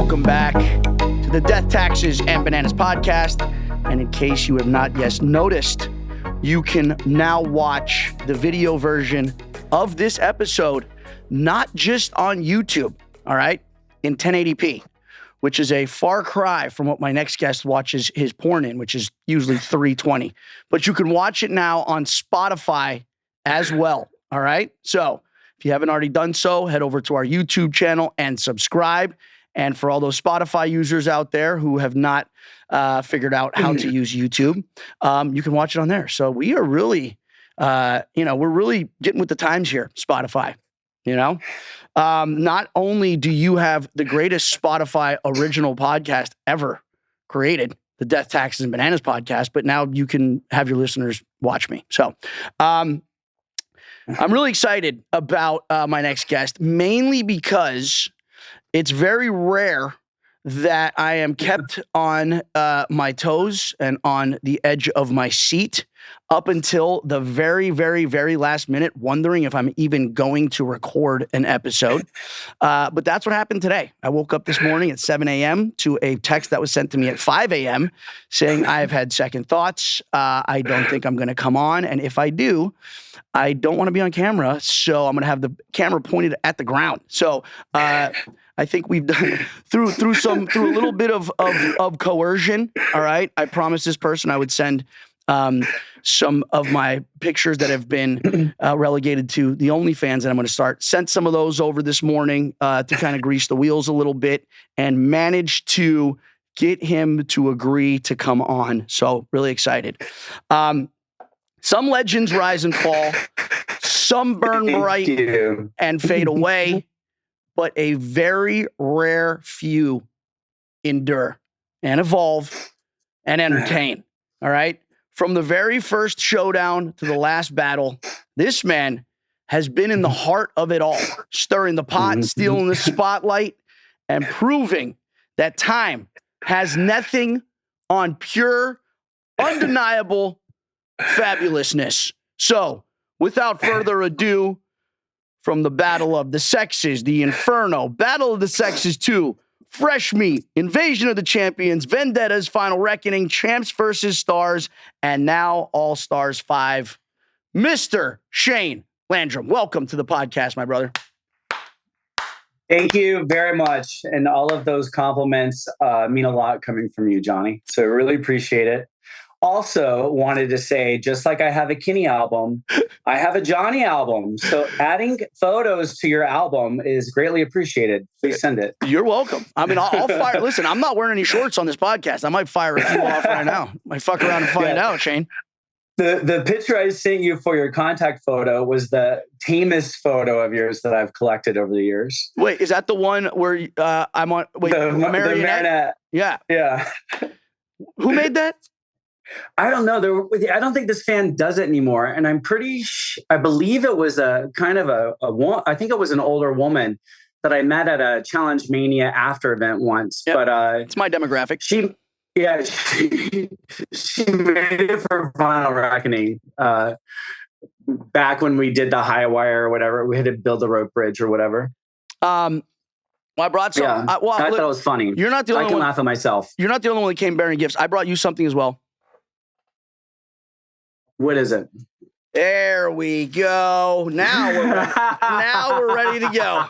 welcome back to the Death, Taxes, and Bananas podcast. And in case you have not yet noticed, you can now watch the video version of this episode, not just on YouTube, all right, in 1080p, which is a far cry from what my next guest watches his porn in, which is usually 320. But you can watch it now on Spotify as well, all right? So if you haven't already done so, head over to our YouTube channel and subscribe. And for all those Spotify users out there who have not figured out how to use YouTube, you can watch it on there. So we are really, we're really getting with the times here, Spotify, Not only do you have the greatest Spotify original podcast ever created, the Death, Taxes, and Bananas podcast, but now you can have your listeners watch me. So I'm really excited about my next guest, mainly because it's very rare that I am kept on my toes and on the edge of my seat up until the very, very, very last minute, wondering if I'm even going to record an episode. But that's what happened today. I woke up this morning at 7 a.m. to a text that was sent to me at 5 a.m. saying I have had second thoughts. I don't think I'm going to come on. And if I do, I don't want to be on camera. So I'm going to have the camera pointed at the ground. So I think we've done through a little bit of coercion. All right. I promised this person I would send some of my pictures that have been relegated to the OnlyFans, and I'm going to start. Sent some of those over this morning to kind of grease the wheels a little bit, and managed to get him to agree to come on. So really excited. Some legends rise and fall. Some burn bright and fade away. But a very rare few endure and evolve and entertain. All right. From the very first showdown to the last battle, this man has been in the heart of it all, stirring the pot, stealing the spotlight, and proving that time has nothing on pure, undeniable fabulousness. So, without further ado, from the Battle of the Sexes, the Inferno, Battle of the Sexes 2, Fresh Meat, Invasion of the Champions, Vendettas, Final Reckoning, Champs versus Stars, and now All Stars 5, Mr. Shane Landrum. Welcome to the podcast, my brother. Thank you very much. And all of those compliments mean a lot coming from you, Johnny. So I really appreciate it. Also wanted to say, just like I have a Kenny album, I have a Johnny album. So adding photos to your album is greatly appreciated. Please send it. You're welcome. I mean, I'll fire. Listen, I'm not wearing any shorts on this podcast. I might fire a few off right now. Might fuck around and find out, Shane. The picture I sent you for your contact photo was the tamest photo of yours that I've collected over the years. Wait, is that the one where I'm on? Wait, the marionette? Yeah. Yeah. Who made that? I don't know. I don't think this fan does it anymore. And I'm I believe it was a kind of I think it was an older woman that I met at a Challenge Mania after event once. Yep. But it's my demographic. She made it for Final Reckoning. Back when we did the high wire or whatever, we had to build a rope bridge or whatever. Well, I brought some. Yeah, I thought it was funny. You're not the only one. I can laugh at myself. You're not the only one that came bearing gifts. I brought you something as well. What is it? There we go. Now we're ready to go.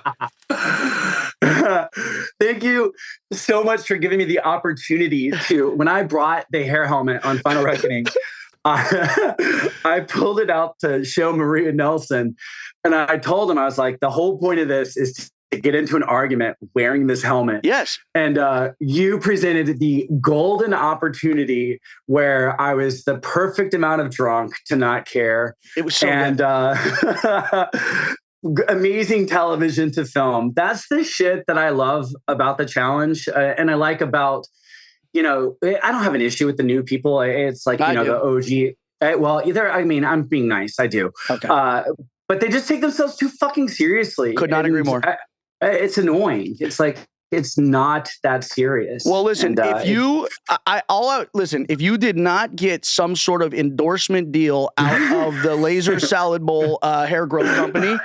Thank you so much for giving me the opportunity to. When I brought the hair helmet on Final Reckoning, I pulled it out to show Maria Nelson, and I told him, I was like, the whole point of this is to get into an argument wearing this helmet. Yes. And you presented the golden opportunity where I was the perfect amount of drunk to not care. It was so good. Amazing television to film. That's the shit that I love about the challenge. And I like about, I don't have an issue with the new people. It's like, the OG. I'm being nice. I do. Okay. But they just take themselves too fucking seriously. Could not agree more. It's annoying. It's like, it's not that serious. Well, listen, if you did not get some sort of endorsement deal out of the Laser Salad Bowl hair growth company,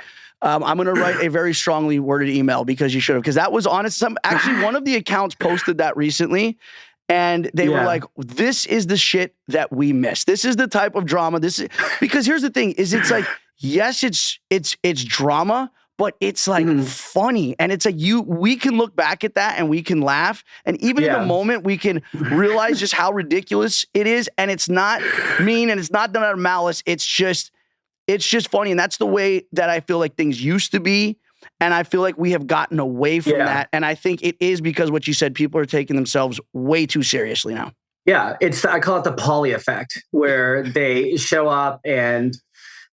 I'm going to write a very strongly worded email because you should have, because that was honest. Actually, one of the accounts posted that recently. And they were like, this is the shit that we miss. This is the type of drama. Because here's the thing is it's like, yes, it's drama, but it's like funny. And it's like we can look back at that and we can laugh. And even in the moment, we can realize just how ridiculous it is. And it's not mean and it's not done out of malice. It's just funny. And that's the way that I feel like things used to be. And I feel like we have gotten away from that. And I think it is because what you said, people are taking themselves way too seriously now. Yeah, I call it the Polly effect, where they show up and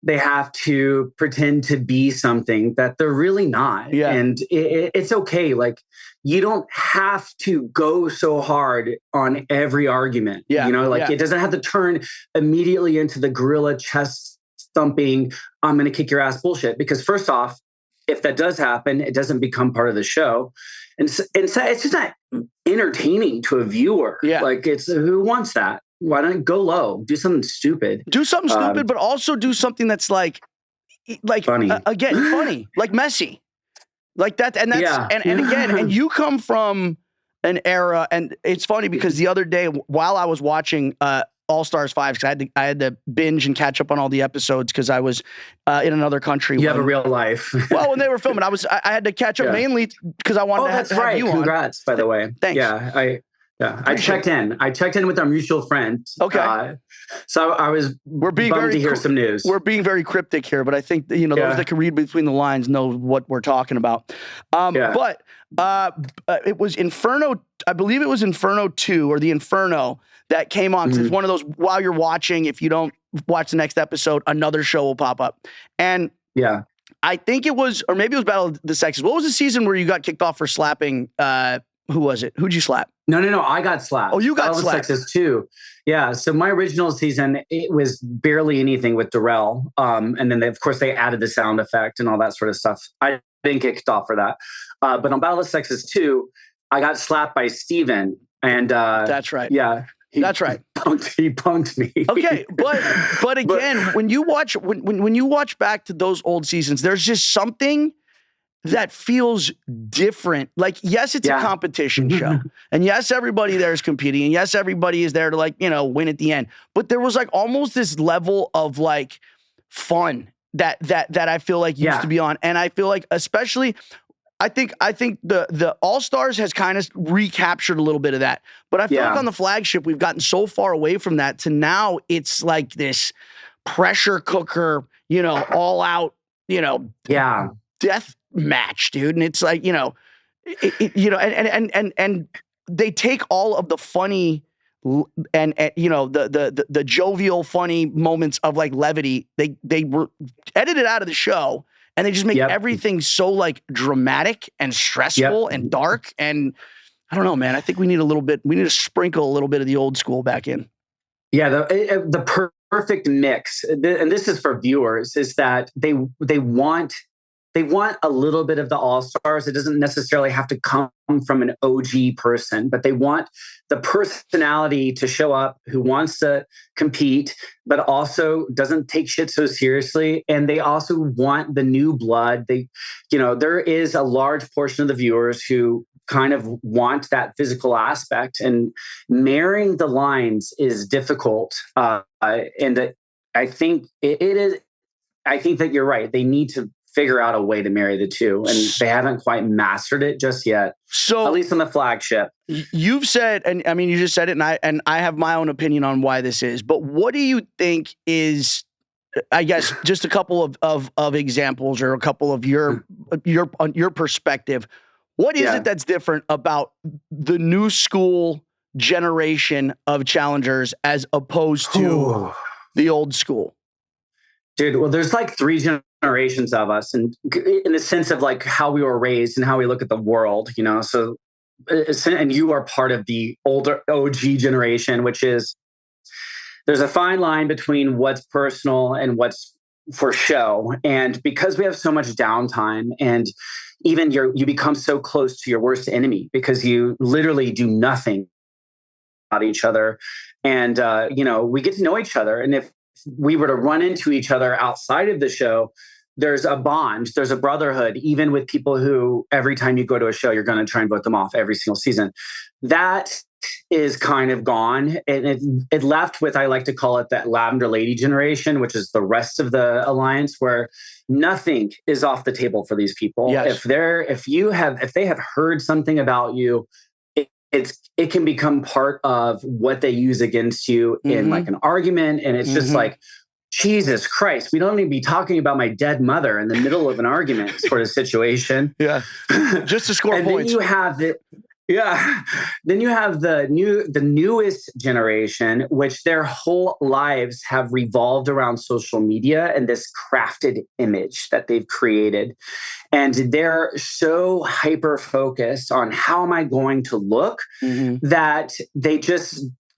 they have to pretend to be something that they're really not. Yeah. And it's okay. Like, you don't have to go so hard on every argument. Yeah. You know, like it doesn't have to turn immediately into the gorilla chest thumping, I'm going to kick your ass bullshit. Because first off, if that does happen, it doesn't become part of the show. And so it's just not entertaining to a viewer. Yeah. Like, who wants that? Why don't go low? Do something stupid. Do something stupid, but also do something that's like funny. Again, funny, like messy. Like that. And that's, and again, and you come from an era, and it's funny because the other day while I was watching All Stars 5, because I had to binge and catch up on all the episodes because I was in another country. You have a real life. Well, when they were filming, I had to catch up mainly because I wanted to have you on. Congrats, by the way. Thanks. I checked in. I checked in with our mutual friend. Okay. So I was bummed to hear some news. We're being very cryptic here, but I think those that can read between the lines know what we're talking about. But it was Inferno. I believe it was Inferno 2 or the Inferno that came on. It's one of those, while you're watching, if you don't watch the next episode, another show will pop up. And I think it was, or maybe it was Battle of the Sexes. What was the season where you got kicked off for slapping? Who was it? Who'd you slap? No. I got slapped. Oh, you got slapped. Sexes too. Yeah. So my original season, it was barely anything with Darrell. And then of course they added the sound effect and all that sort of stuff. I didn't get kicked off for that. But on Battle of Sexes 2, I got slapped by Steven. And that's right. Yeah. That's right. He punked me. Okay, but again, when you watch back to those old seasons, there's just something that feels different. Like, yes, it's a competition show. And yes, everybody there is competing. And yes, everybody is there to win at the end. But there was like almost this level of like fun that I feel like used to be on. And I feel like especially I think the All-Stars has kind of recaptured a little bit of that. But I feel like on the flagship, we've gotten so far away from that to now it's like this pressure cooker, all out, death match, dude. And it's like, and they take all of the funny and the jovial funny moments of like levity. They were edited out of the show and they just make everything so like dramatic and stressful and dark. And I don't know, man, I think we need to sprinkle a little bit of the old school back in. Yeah. The perfect mix, and this is for viewers, is that they want a little bit of the All-Stars. It doesn't necessarily have to come from an OG person, but they want the personality to show up who wants to compete, but also doesn't take shit so seriously. And they also want the new blood. There is a large portion of the viewers who kind of want that physical aspect, and marrying the lines is difficult. And I think it is. I think that you're right. They need to figure out a way to marry the two, and they haven't quite mastered it just yet. So at least on the flagship, you've said, and I mean, you just said it, and I have my own opinion on why this is. But what do you think is, I guess, just a couple of examples or a couple of your perspective? What is it that's different about the new school generation of challengers as opposed to the old school? Dude, well, there's like 3 generations of us, and in the sense of like how we were raised and how we look at the world, so, and you are part of the older OG generation, which is, there's a fine line between what's personal and what's for show. And because we have so much downtime, and even you become so close to your worst enemy because you literally do nothing about each other. And, we get to know each other. And if we were to run into each other outside of the show, there's a bond, there's a brotherhood, even with people who every time you go to a show, you're going to try and vote them off every single season. That is kind of gone. And it left with, I like to call it that Lavender Lady generation, which is the rest of the alliance, where nothing is off the table for these people. Yes. If they have heard something about you, it can become part of what they use against you in like an argument. And it's just like, Jesus Christ, we don't need to be talking about my dead mother in the middle of an argument sort of situation. Yeah. Just to score and points. Then you have Then you have the newest generation, which their whole lives have revolved around social media and this crafted image that they've created. And they're so hyper focused on how am I going to look that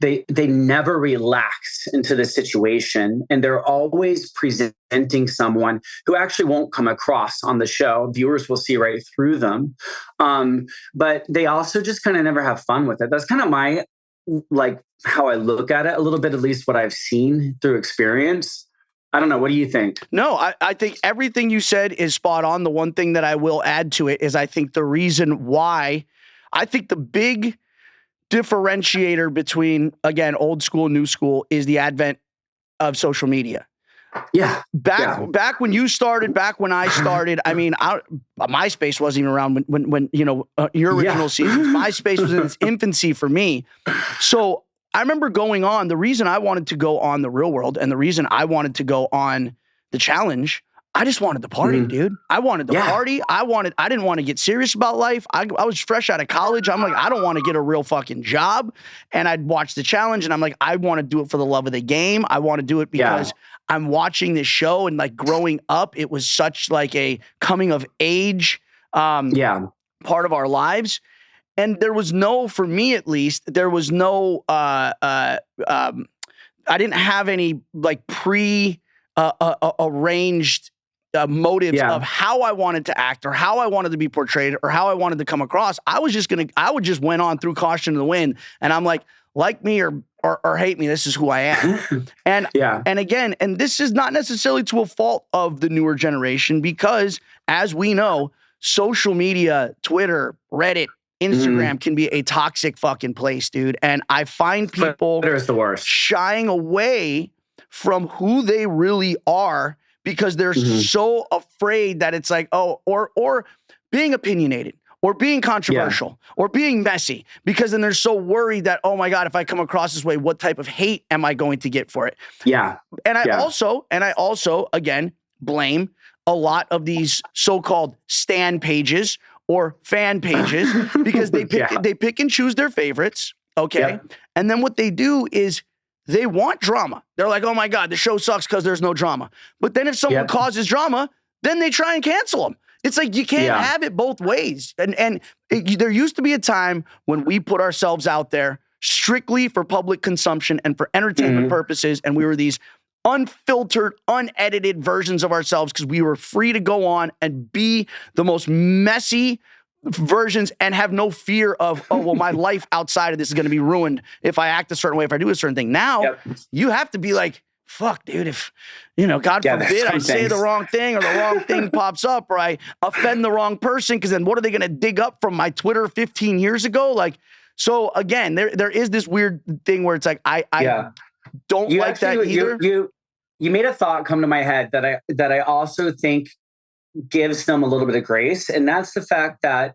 they never relax into the situation. And they're always presenting someone who actually won't come across on the show. Viewers will see right through them. But they also just kind of never have fun with it. That's kind of my, like, how I look at it a little bit, at least what I've seen through experience. I don't know. What do you think? No, I think everything you said is spot on. The one thing that I will add to it is I think the reason why, I think the big differentiator between, again, old school, new school is the advent of social media. Yeah. Back when you started, back when I started, I mean, MySpace wasn't even around when your original seasons. MySpace was in its infancy for me. So I remember going on, the reason I wanted to go on The Real World and the reason I wanted to go on The Challenge, I just wanted to party, dude. I wanted to party. I didn't want to get serious about life. I was fresh out of college. I'm like, I don't want to get a real fucking job. And I'd watch The Challenge and I'm like, I want to do it for the love of the game. I want to do it because I'm watching this show, and like growing up, it was such like a coming of age part of our lives. And there was no, for me at least, there was no, I didn't have any like arranged motives of how I wanted to act or how I wanted to be portrayed or how I wanted to come across. I would just went on through caution to the wind, and I'm like me or hate me, this is who I am. And again, and this is not necessarily to a fault of the newer generation, because as we know, social media, Twitter, Reddit, Instagram can be a toxic fucking place, dude. And I find people the worst, shying away from who they really are because they're so afraid that it's like, or being opinionated or being controversial or being messy, because then they're so worried that, oh my God, if I come across this way, what type of hate am I going to get for it? Yeah. And I also, again, blame a lot of these so-called stan pages or fan pages because they pick and choose their favorites. Okay. Yep. And then what they do is they want drama. They're like, oh my God, the show sucks because there's no drama. But then if someone causes drama, then they try and cancel them. It's like, you can't have it both ways. And there used to be a time when we put ourselves out there strictly for public consumption and for entertainment purposes. And we were these unfiltered, unedited versions of ourselves because we were free to go on and be the most messy versions and have no fear of, oh, well, my life outside of this is going to be ruined if I act a certain way, if I do a certain thing. Now, you have to be like, fuck, dude, if, God forbid I say the wrong thing or the wrong thing pops up or I offend the wrong person, because then what are they going to dig up from my Twitter 15 years ago? Like, so again, there is this weird thing where it's like, I don't like that either. You made a thought come to my head that I also think gives them a little bit of grace. And that's the fact that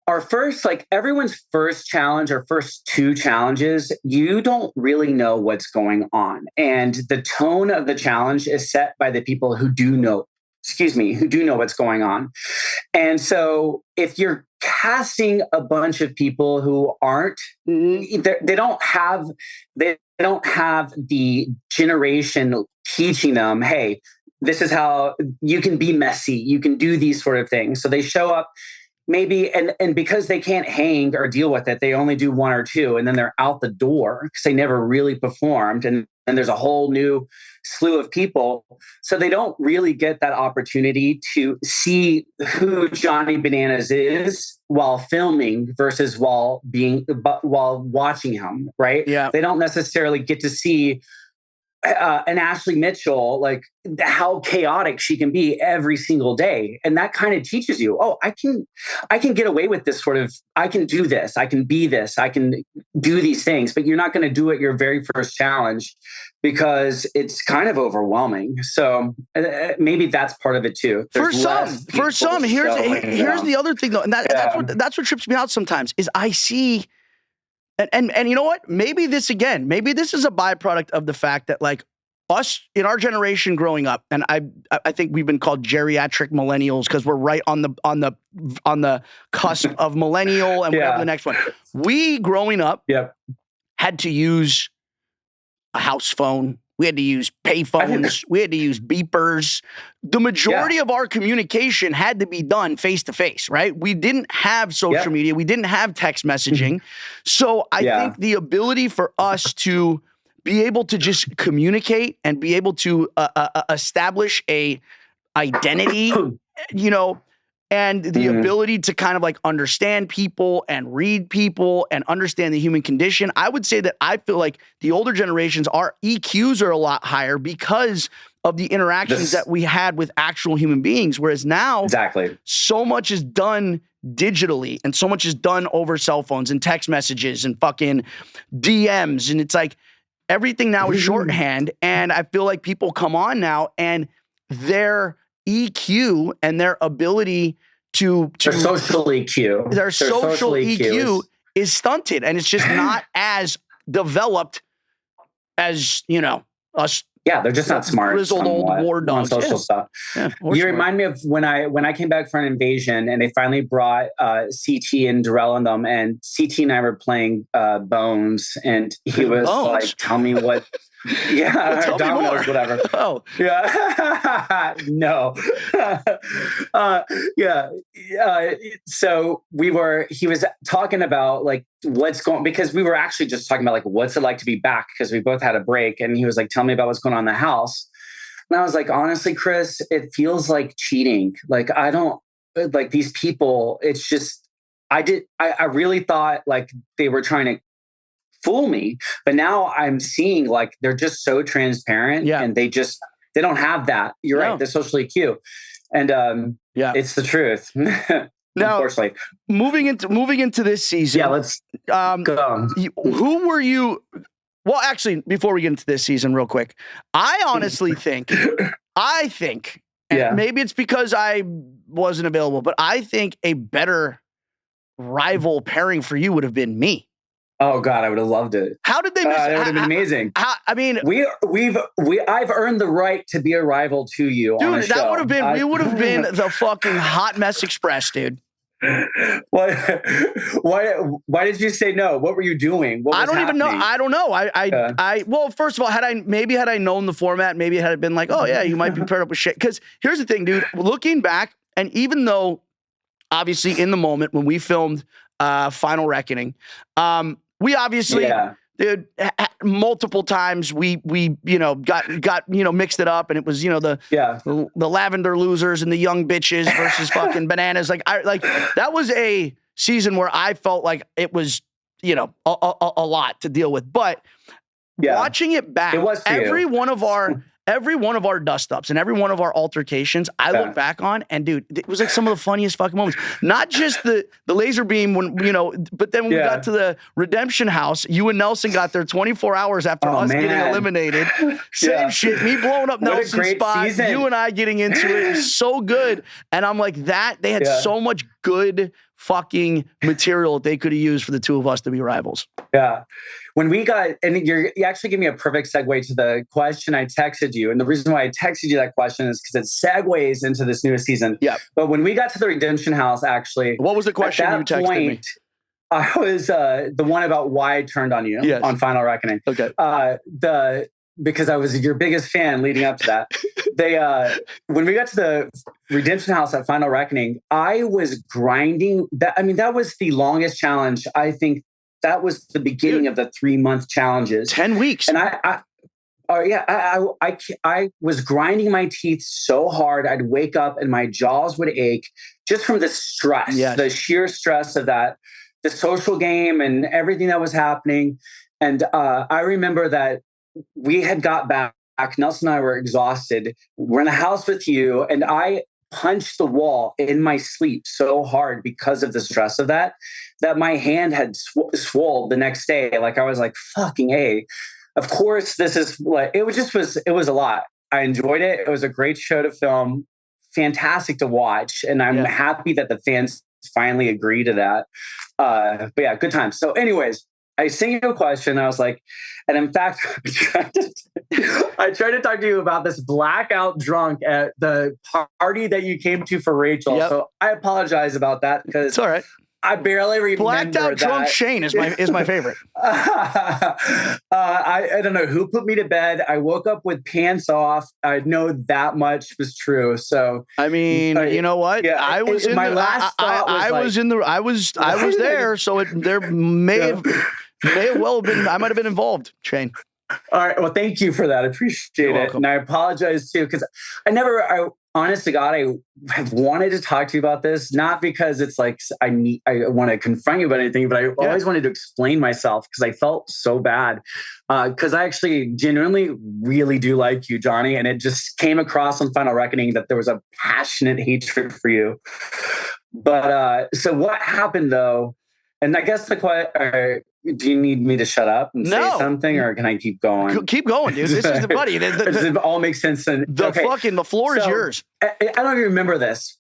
our first, like everyone's first challenge, or first two challenges, you don't really know what's going on. And the tone of the challenge is set by the people who do know what's going on. And so if you're casting a bunch of people who aren't, they don't have the generation teaching them, hey, this is how you can be messy. You can do these sort of things. So they show up maybe, and because they can't hang or deal with it, they only do one or two, and then they're out the door because they never really performed. And there's a whole new slew of people. So they don't really get that opportunity to see who Johnny Bananas is while filming versus while watching him, right? Yeah. They don't necessarily get to see and Ashley Mitchell, like how chaotic she can be every single day. And that kind of teaches you, oh, I can get away with this sort of, I can do this, I can be this, I can do these things, but you're not going to do it your very first challenge because it's kind of overwhelming. So maybe that's part of it too. For some, here's the other thing though. And that's what trips me out sometimes is I see, and you know what? Maybe this is a byproduct of the fact that like us in our generation growing up, and I think we've been called geriatric millennials because we're right on the cusp of millennial and whatever the next one. We growing up had to use a house phone. We had to use payphones. We had to use beepers. The majority of our communication had to be done face to face, right? We didn't have social media. We didn't have text messaging. So I think the ability for us to be able to just communicate and be able to establish a identity, you know, and the ability to kind of like understand people and read people and understand the human condition. I would say that I feel like the older generations, our EQs are a lot higher because of the interactions that we had with actual human beings. Whereas now, so much is done digitally and so much is done over cell phones and text messages and fucking DMs. And it's like everything now is shorthand. And I feel like people come on now and their EQ and their ability to their social EQ. Their social EQ is stunted, and it's just not as developed as, you know, us. Yeah, they're just not smart. Grizzled old war dogs. On social stuff. Yeah, you remind me of when I came back for an invasion and they finally brought CT and Darrell in them, and CT and I were playing Bones, and he was like, "Tell me what." Yeah, dominoes, whatever. Oh, yeah, no, so he was talking about like what's going, because we were actually just talking about like what's it like to be back, because we both had a break, and he was like, "Tell me about what's going on in the house." And I was like, honestly, Chris, it feels like cheating. Like I don't like these people. It's just I really thought like they were trying to fool me, but now I'm seeing like they're just so transparent, and they don't have that. You're right, the social EQ, and it's the truth. Now, unfortunately, moving into this season, let's go. Who were you? Well, actually, before we get into this season, real quick, I honestly think, and maybe it's because I wasn't available, but I think a better rival pairing for you would have been me. Oh God, I would have loved it. How did they miss it? It would have been amazing. I mean, I've earned the right to be a rival to you, dude. On a show. That would have been. We would have been the fucking Hot Mess Express, dude. Why did you say no? What were you doing? What was even know. I don't know. Well, first of all, had I known the format, maybe it had been like, oh yeah, you might be paired up with shit. Because here's the thing, dude. Looking back, and even though, obviously, in the moment when we filmed Final Reckoning, we obviously, dude, multiple times we got mixed it up, and it was the lavender losers and the young bitches versus fucking bananas. Like that was a season where I felt like it was a lot to deal with. But watching it back, every one of our dust ups and every one of our altercations, I look back on, and dude, it was like some of the funniest fucking moments. Not just the laser beam but then when we got to the Redemption House, you and Nelson got there 24 hours after us getting eliminated. Same shit. Me blowing up Nelson's spot, season. You and I getting into it. It was so good. And I'm like, they had so much good fucking material that they could have used for the two of us to be rivals. Yeah. When we got, and you actually gave me a perfect segue to the question I texted you. And the reason why I texted you that question is because it segues into this newest season. Yeah. But when we got to the Redemption House, actually. What was the question you texted me? I was the one about why I turned on you on Final Reckoning. Okay. Because I was your biggest fan leading up to that. When we got to the Redemption House at Final Reckoning, I was grinding. That was the longest challenge. I think that was the beginning of the 3-month challenges. 10 weeks. And I was grinding my teeth so hard. I'd wake up and my jaws would ache just from the stress, the sheer stress of that, the social game and everything that was happening. And I remember that we had got back. Nelson and I were exhausted. We're in the house with you, and I punched the wall in my sleep so hard because of the stress of that my hand had swelled the next day. Like I was like, fucking A. Of course, this is like, it was a lot. I enjoyed it. It was a great show to film, fantastic to watch. And I'm happy that the fans finally agreed to that. But yeah, good times. So anyways, I sent you a question. I was like, and in fact, I tried to talk to you about this blackout drunk at the party that you came to for Rachel. Yep. So I apologize about that because it's all right. I barely remember blacked out that. Drunk Shane is my favorite. I don't know who put me to bed. I woke up with pants off. I know that much was true. So I mean, you know what? Yeah, I was in my the, last thought was I like, was in the I was there. So there may have well been, I might have been involved, Shane. All right. Well, thank you for that. I appreciate it. Welcome. And I apologize too, because I honest to God, I have wanted to talk to you about this, not because it's like I want to confront you about anything, but I always wanted to explain myself because I felt so bad. Because I actually genuinely really do like you, Johnny. And it just came across on Final Reckoning that there was a passionate hatred for you. But so what happened though? And I guess the question, do you need me to shut up and say something, or can I keep going? Keep going, dude. This is the buddy. It all makes sense. The floor is yours. I don't even remember this.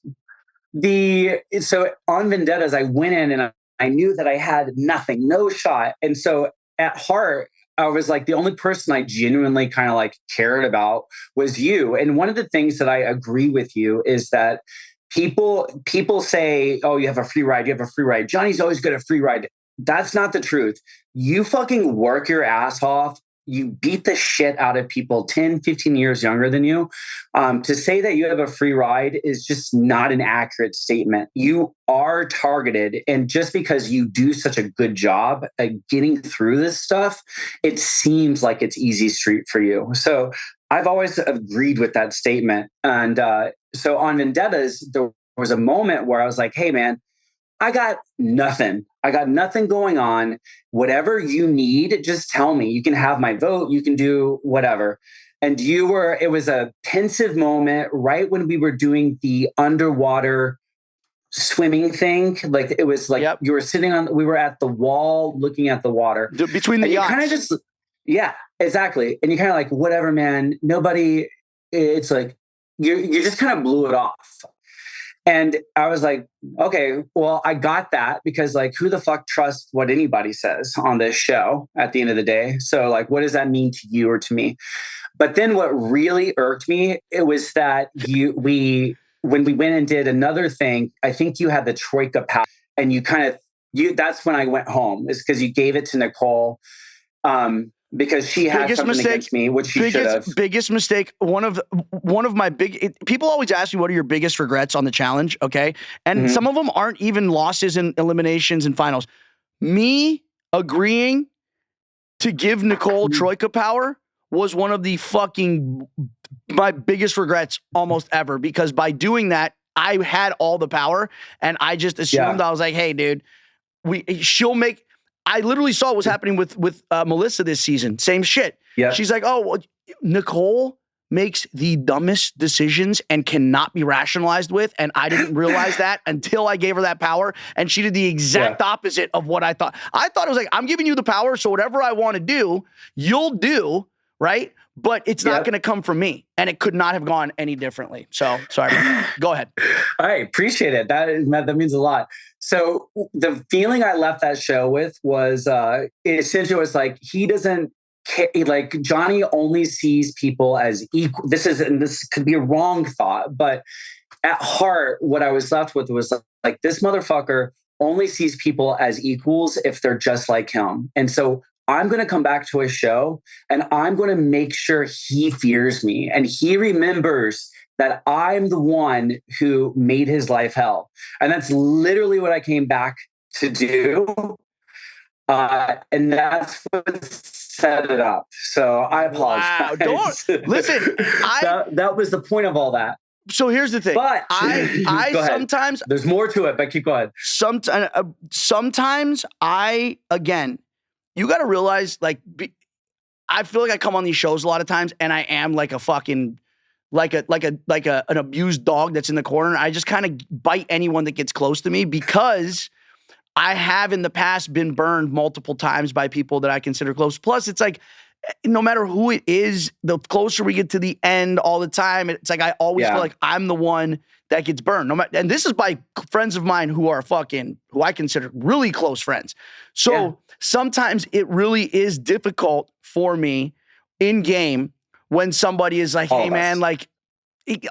So on Vendettas, I went in and I knew that I had nothing, no shot. And so at heart, I was like, the only person I genuinely kind of like cared about was you. And one of the things that I agree with you is that people say, oh, you have a free ride. You have a free ride. Johnny's always good at free ride. That's not the truth. You fucking work your ass off. You beat the shit out of people 10, 15 years younger than you. To say that you have a free ride is just not an accurate statement. You are targeted. And just because you do such a good job at getting through this stuff, it seems like it's easy street for you. So I've always agreed with that statement. And so on Vendettas, there was a moment where I was like, hey, man, I got nothing. I got nothing going on. Whatever you need, just tell me. You can have my vote. You can do whatever. And it was a pensive moment right when we were doing the underwater swimming thing. Like it was like you were we were at the wall looking at the water. Between the yachts. Kind of just, yeah, exactly. And you kind of like, whatever, man, nobody, it's like, you just kind of blew it off. And I was like, okay, well, I got that because like, who the fuck trusts what anybody says on this show at the end of the day? So like, what does that mean to you or to me? But then what really irked me, it was that when we went and did another thing, I think you had the Troika power and that's when I went home, is because you gave it to Nicole. Because she had something against me, which she should have. Biggest mistake. One of my people always ask me, what are your biggest regrets on the challenge? Okay. And some of them aren't even losses and eliminations and finals. Me agreeing to give Nicole Troika power was one of the my biggest regrets almost ever, because by doing that, I had all the power and I just assumed, I was like, hey, dude, she'll make. I literally saw what was happening with Melissa this season. Same shit. Yeah. She's like, oh, well, Nicole makes the dumbest decisions and cannot be rationalized with. And I didn't realize that until I gave her that power. And she did the exact opposite of what I thought. I thought it was like, I'm giving you the power, so whatever I want to do, you'll do, right? But it's not going to come from me. And it could not have gone any differently. So, sorry. Go ahead. I appreciate it. That means a lot. So the feeling I left that show with was, it essentially was like, he doesn't care, like Johnny only sees people as equal. This could be a wrong thought, but at heart, what I was left with was like, this motherfucker only sees people as equals if they're just like him. And so I'm going to come back to a show and I'm going to make sure he fears me and he remembers that I'm the one who made his life hell. And that's literally what I came back to do. And that's what set it up. So I apologize. Wow, listen, that was the point of all that. So here's the thing. But I sometimes, there's more to it, but keep going. Sometimes again, you got to realize, like, I feel like I come on these shows a lot of times and I am like a fucking an abused dog that's in the corner. I just kind of bite anyone that gets close to me because I have in the past been burned multiple times by people that I consider close. Plus, it's like, no matter who it is, the closer we get to the end all the time, it's like I always feel like I'm the one that gets burned. No matter, and this is by friends of mine who I consider really close friends. So sometimes it really is difficult for me in game when somebody is like, hey man, like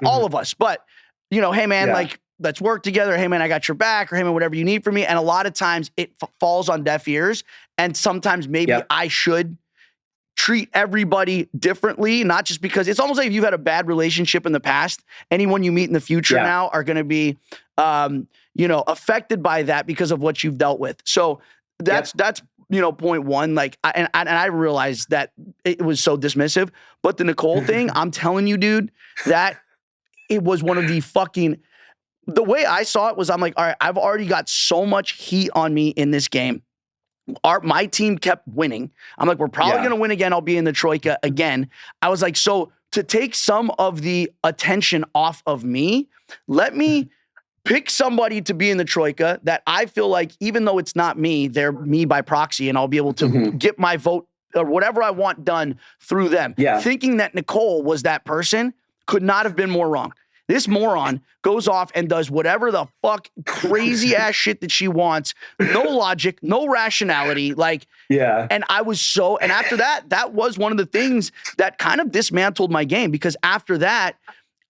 all of us, but you know, hey man, like let's work together. Hey man, I got your back, or hey man, whatever you need from me. And a lot of times it falls on deaf ears. And sometimes maybe I should treat everybody differently, not just because it's almost like if you've had a bad relationship in the past, anyone you meet in the future now are going to be, affected by that because of what you've dealt with. So that's point one. Like, and I realized that it was so dismissive, but the Nicole thing, I'm telling you, dude, that it was one of the way I saw it was, I'm like, all right, I've already got so much heat on me in this game. My team kept winning. I'm like, we're probably going to win again. I'll be in the Troika again. I was like, so to take some of the attention off of me, let me pick somebody to be in the Troika that I feel like, even though it's not me, they're me by proxy, and I'll be able to get my vote or whatever I want done through them. Thinking that Nicole was that person could not have been more wrong. This moron goes off and does whatever the fuck crazy ass shit that she wants. No logic, no rationality. Like, and I was and after that was one of the things that kind of dismantled my game, because after that,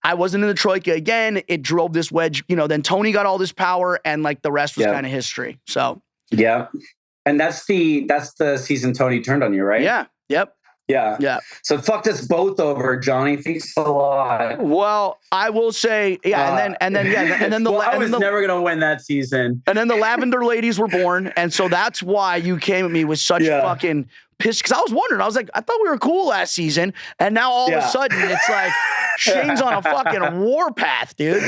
I wasn't in the Troika again. It drove this wedge, then Tony got all this power, and like the rest was kind of history. So, and that's the season Tony turned on you, right? Yeah. Yep. Yeah. So it fucked us both over, Johnny. Thanks a lot. Well, I will say, and then I was never gonna win that season. And then the Lavender Ladies were born, and so that's why you came at me with such fucking piss. Because I was wondering, I was like, I thought we were cool last season, and now all of a sudden it's like Shane's on a fucking warpath, dude.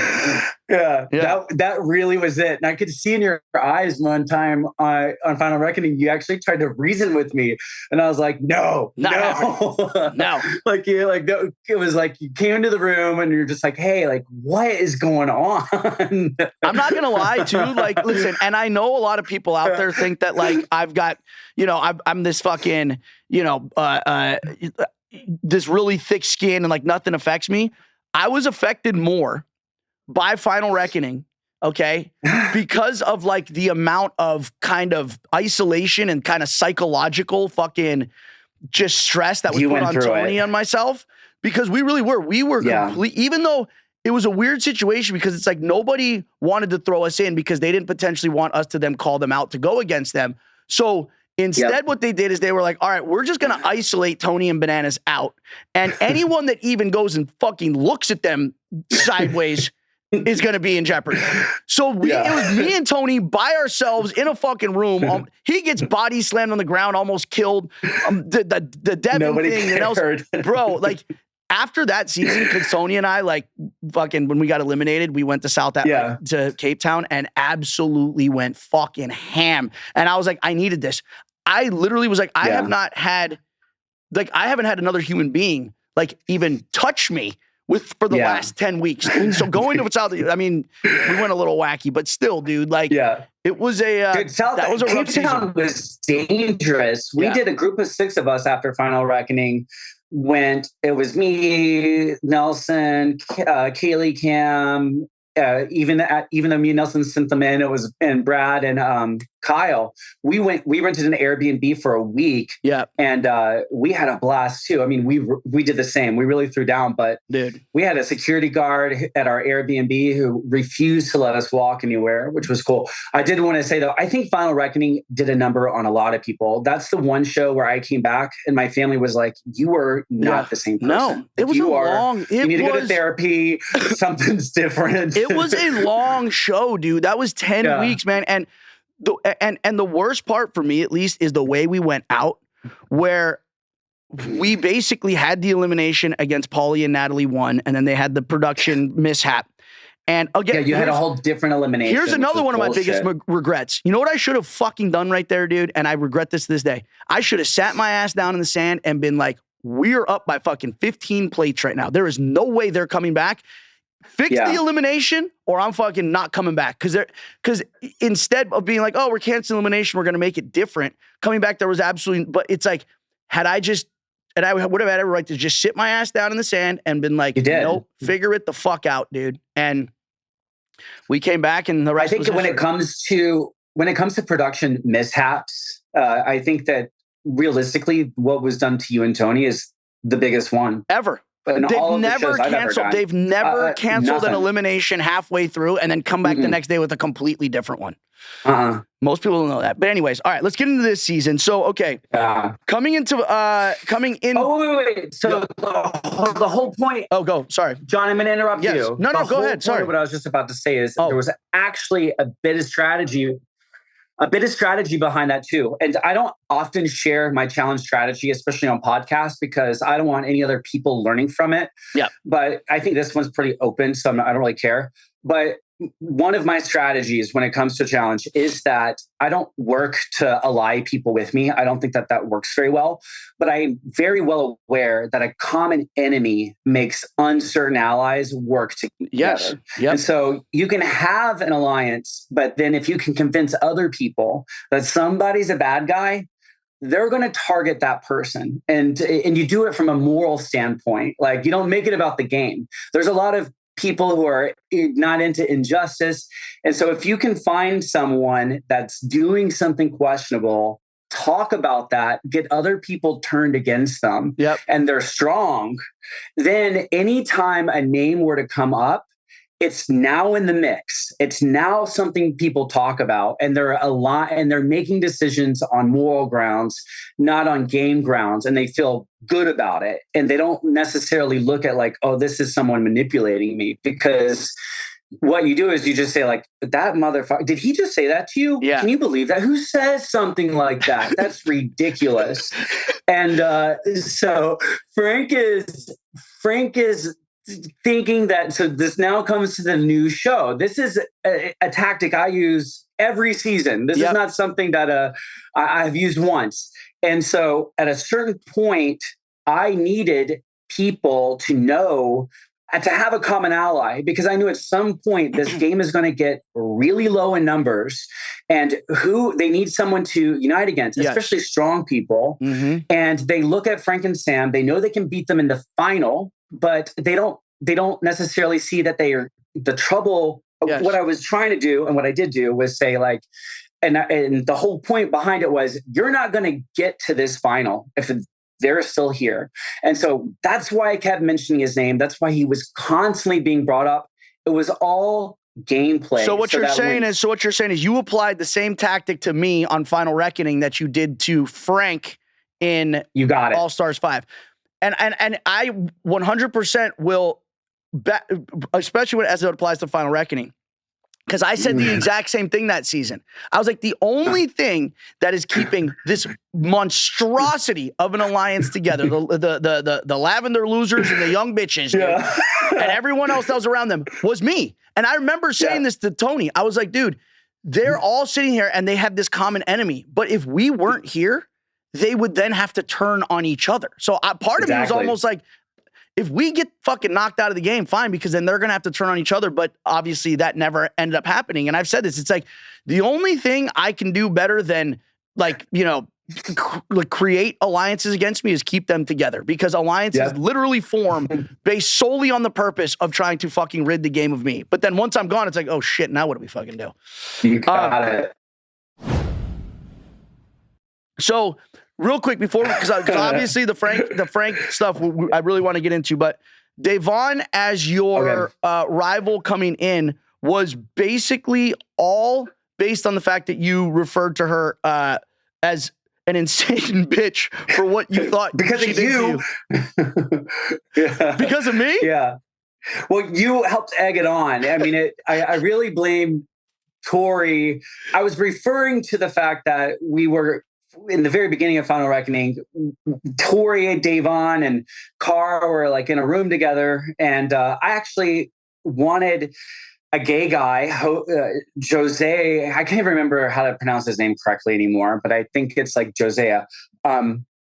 That really was it. And I could see in your eyes one time on Final Reckoning, you actually tried to reason with me, and I was like, no. Like it was like you came into the room and you're just like, hey, like what is going on? I'm not gonna lie, too. Like, listen, and I know a lot of people out there think that like I've got, I'm this fucking, this really thick skin and like nothing affects me. I was affected more by Final Reckoning, okay, because of like the amount of kind of isolation and kind of psychological fucking just stress that was put on Tony and myself, because we were complete, even though it was a weird situation, because it's like nobody wanted to throw us in because they didn't potentially want us to then call them out to go against them. So instead, what they did is they were like, all right, we're just going to isolate Tony and Bananas out. And anyone that even goes and fucking looks at them sideways is going to be in jeopardy. So it was me and Tony by ourselves in a fucking room. He gets body slammed on the ground, almost killed. The Devin thing. Bro, like after that season, because Tony and I, like fucking, when we got eliminated, we went to to Cape Town and absolutely went fucking ham. And I was like, I needed this. I literally was like, I haven't had another human being like even touch me for the last 10 weeks. So going to South, I mean, we went a little wacky, but still, dude, like it was that was a rough season. Was dangerous. We did a group of 6 of us after Final Reckoning. It was me, Nelson, Kaylee, Cam, even though me and Nelson sent them in, and Brad and Kyle. We rented an Airbnb for a week. And we had a blast too. I mean, we did the same. We really threw down, but dude, we had a security guard at our Airbnb who refused to let us walk anywhere, which was cool. I did want to say though, I think Final Reckoning did a number on a lot of people. That's the one show where I came back and my family was like, you were not the same person. No, it was you need to go to therapy. Something's different. It was a long show, dude. That was 10 weeks, man. And the worst part for me, at least, is the way we went out, where we basically had the elimination against Paulie and Natalie won, and then they had the production mishap. And again, you had a whole different elimination. Here's another one of my biggest regrets. You know what I should have fucking done right there, dude? And I regret this to this day. I should have sat my ass down in the sand and been like, we're up by fucking 15 plates right now. There is no way they're coming back. Fix the elimination or I'm fucking not coming back. Because instead of being like, oh, we're canceling elimination, we're going to make it different. Coming back, there was absolutely, but it's like, and I would have had every right to just sit my ass down in the sand and been like, nope, figure it the fuck out, dude. And we came back and the rest I think when it comes to production mishaps, I think that realistically what was done to you and Tony is the biggest one. Ever. They've never canceled an elimination halfway through and then come back the next day with a completely different one. Most people don't know that. But anyways, all right, let's get into this season. So, okay. Coming in. Oh, wait. So the whole point. Oh, go. Sorry. John, I'm going to interrupt you. No, go ahead. Sorry. What I was just about to say is there was actually a bit of strategy behind that too. And I don't often share my challenge strategy, especially on podcasts, because I don't want any other people learning from it. Yeah. But I think this one's pretty open, so I don't really care. But one of my strategies when it comes to challenge is that I don't work to ally people with me. I don't think that works very well, but I'm very well aware that a common enemy makes uncertain allies work together. Yes. Yep. And so you can have an alliance, but then if you can convince other people that somebody's a bad guy, they're going to target that person. And you do it from a moral standpoint. Like, you don't make it about the game. There's a lot of people who are not into injustice. And so if you can find someone that's doing something questionable, talk about that, get other people turned against them, and they're strong, then anytime a name were to come up, it's now in the mix. It's now something people talk about, and they're making decisions on moral grounds, not on game grounds, and they feel good about it. And they don't necessarily look at like, oh, this is someone manipulating me, because what you do is you just say like, that motherfucker, did he just say that to you? Yeah. Can you believe that? Who says something like that? That's ridiculous. And so Frank is thinking that, so this now comes to the new show. This is a tactic I use every season. This is not something that I've used once. And so at a certain point, I needed people to know, to have a common ally, because I knew at some point this game is going to get really low in numbers, and they need someone to unite against, especially strong people. And they look at Frank and Sam, they know they can beat them in the final, but they don't necessarily see that they are the trouble. What I was trying to do, and what I did do, was say like, and the whole point behind it was, you're not going to get to this final if they're still here. And so that's why I kept mentioning his name. That's why he was constantly being brought up. It was all gameplay. So what you're saying is you applied the same tactic to me on Final Reckoning that you did to Frank in All Stars 5. And I 100% will bet, especially as it applies to Final Reckoning, because I said the exact same thing that season. I was like, the only thing that is keeping this monstrosity of an alliance together, the lavender losers and the young bitches, dude, and everyone else that was around them, was me. And I remember saying this to Tony. I was like, dude, they're all sitting here and they have this common enemy. But if we weren't here, they would then have to turn on each other. So part of me was almost like, if we get fucking knocked out of the game, fine, because then they're going to have to turn on each other. But obviously that never ended up happening. And I've said this, it's like the only thing I can do better than create alliances against me is keep them together, because alliances literally form based solely on the purpose of trying to fucking rid the game of me. But then once I'm gone, it's like, oh shit, now what do we fucking do? You got it. So real quick because obviously the Frank stuff I really want to get into, but Devon as your rival coming in was basically all based on the fact that you referred to her as an insane bitch for what you thought because she of did to you. Because of me? Yeah. Well, you helped egg it on. I mean, I really blame Tori. I was referring to the fact that we were in the very beginning of Final Reckoning, Tori, Devon, and Carr were like in a room together. And I actually wanted a gay guy, Jose. I can't even remember how to pronounce his name correctly anymore, but I think it's like Josea.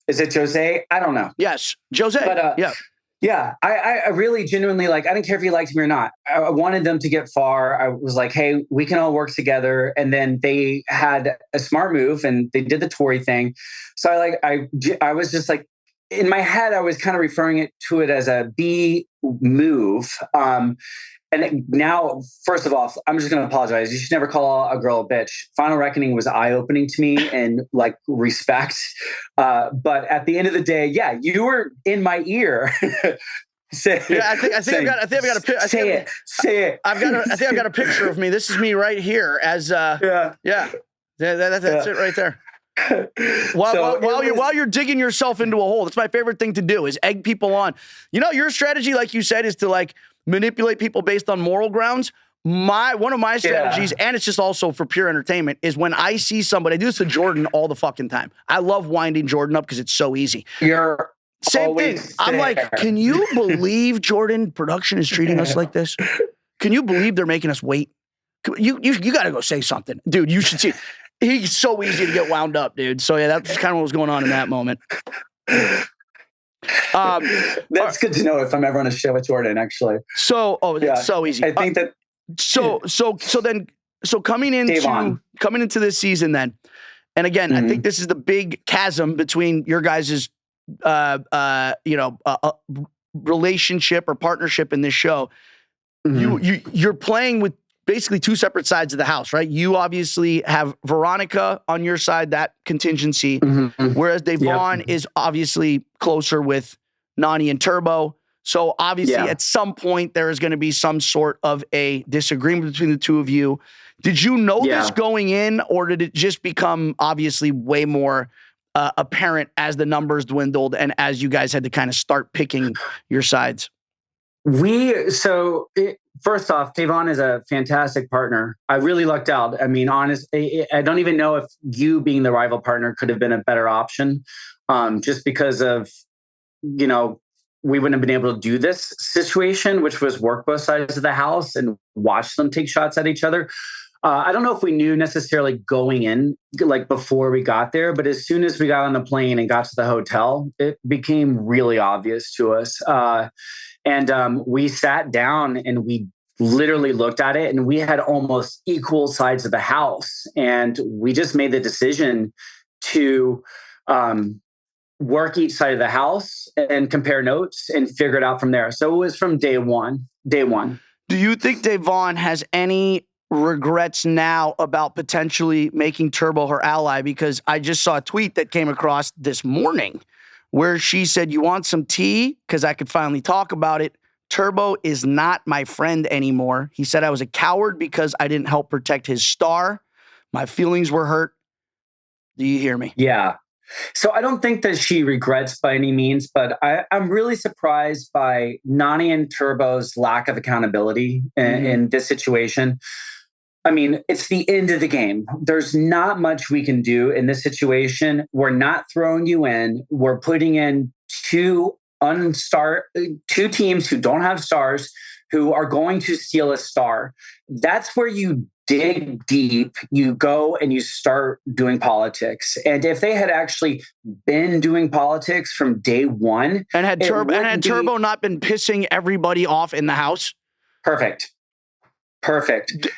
Is it Jose? I don't know. Yes, Jose. But yeah, I really genuinely like. I didn't care if he liked me or not. I wanted them to get far. I was like, hey, we can all work together. And then they had a smart move, and they did the Tory thing. So I was just like, in my head, I was kind of referring to it as a B move. Now, first of all, I'm just going to apologize. You should never call a girl a bitch. Final Reckoning was eye-opening to me and like respect. But at the end of the day, yeah, you were in my ear. Say it. I think I've got a picture of me. This is me right here. That's it right there. While you're digging yourself into a hole, that's my favorite thing to do is egg people on. You know, your strategy, like you said, is to like manipulate people based on moral grounds. One of my strategies, and it's just also for pure entertainment, is when I see somebody, I do this to Jordan all the fucking time. I love winding Jordan up because it's so easy. Same thing. I'm like, can you believe Jordan production is treating us like this? Can you believe they're making us wait? You got to go say something, dude. You should see. He's so easy to get wound up, dude. So yeah, that's kind of what was going on in that moment. That's good to know if I'm ever on a show with Jordan, actually. It's so easy. I think that. So coming into this season then, and again, I think this is the big chasm between your guys' relationship or partnership in this show. You're playing with basically two separate sides of the house, right? You obviously have Veronica on your side, that contingency, whereas Devon is obviously closer with Nani and Turbo. So obviously at some point there is going to be some sort of a disagreement between the two of you. Did you know this going in, or did it just become obviously way more apparent as the numbers dwindled and as you guys had to kind of start picking your sides? First off, Devon is a fantastic partner. I really lucked out. I mean, honestly, I don't even know if you being the rival partner could have been a better option, just because of, we wouldn't have been able to do this situation, which was work both sides of the house and watch them take shots at each other. I don't know if we knew necessarily going in, like before we got there, but as soon as we got on the plane and got to the hotel, it became really obvious to us. And we sat down and we literally looked at it, and we had almost equal sides of the house. And we just made the decision to work each side of the house and compare notes and figure it out from there. So it was from day one. Do you think Devon has any regrets now about potentially making Turbo her ally? Because I just saw a tweet that came across this morning where she said, "You want some tea? Because I could finally talk about it. Turbo is not my friend anymore. He said I was a coward because I didn't help protect his star. My feelings were hurt." Do you hear me? Yeah. So I don't think that she regrets by any means, but I'm really surprised by Nani and Turbo's lack of accountability in this situation. I mean, it's the end of the game. There's not much we can do in this situation. We're not throwing you in. We're putting in two teams who don't have stars, who are going to steal a star. That's where you dig deep, you go and you start doing politics. And if they had actually been doing politics from day one, and had Turbo not been pissing everybody off in the house, perfect,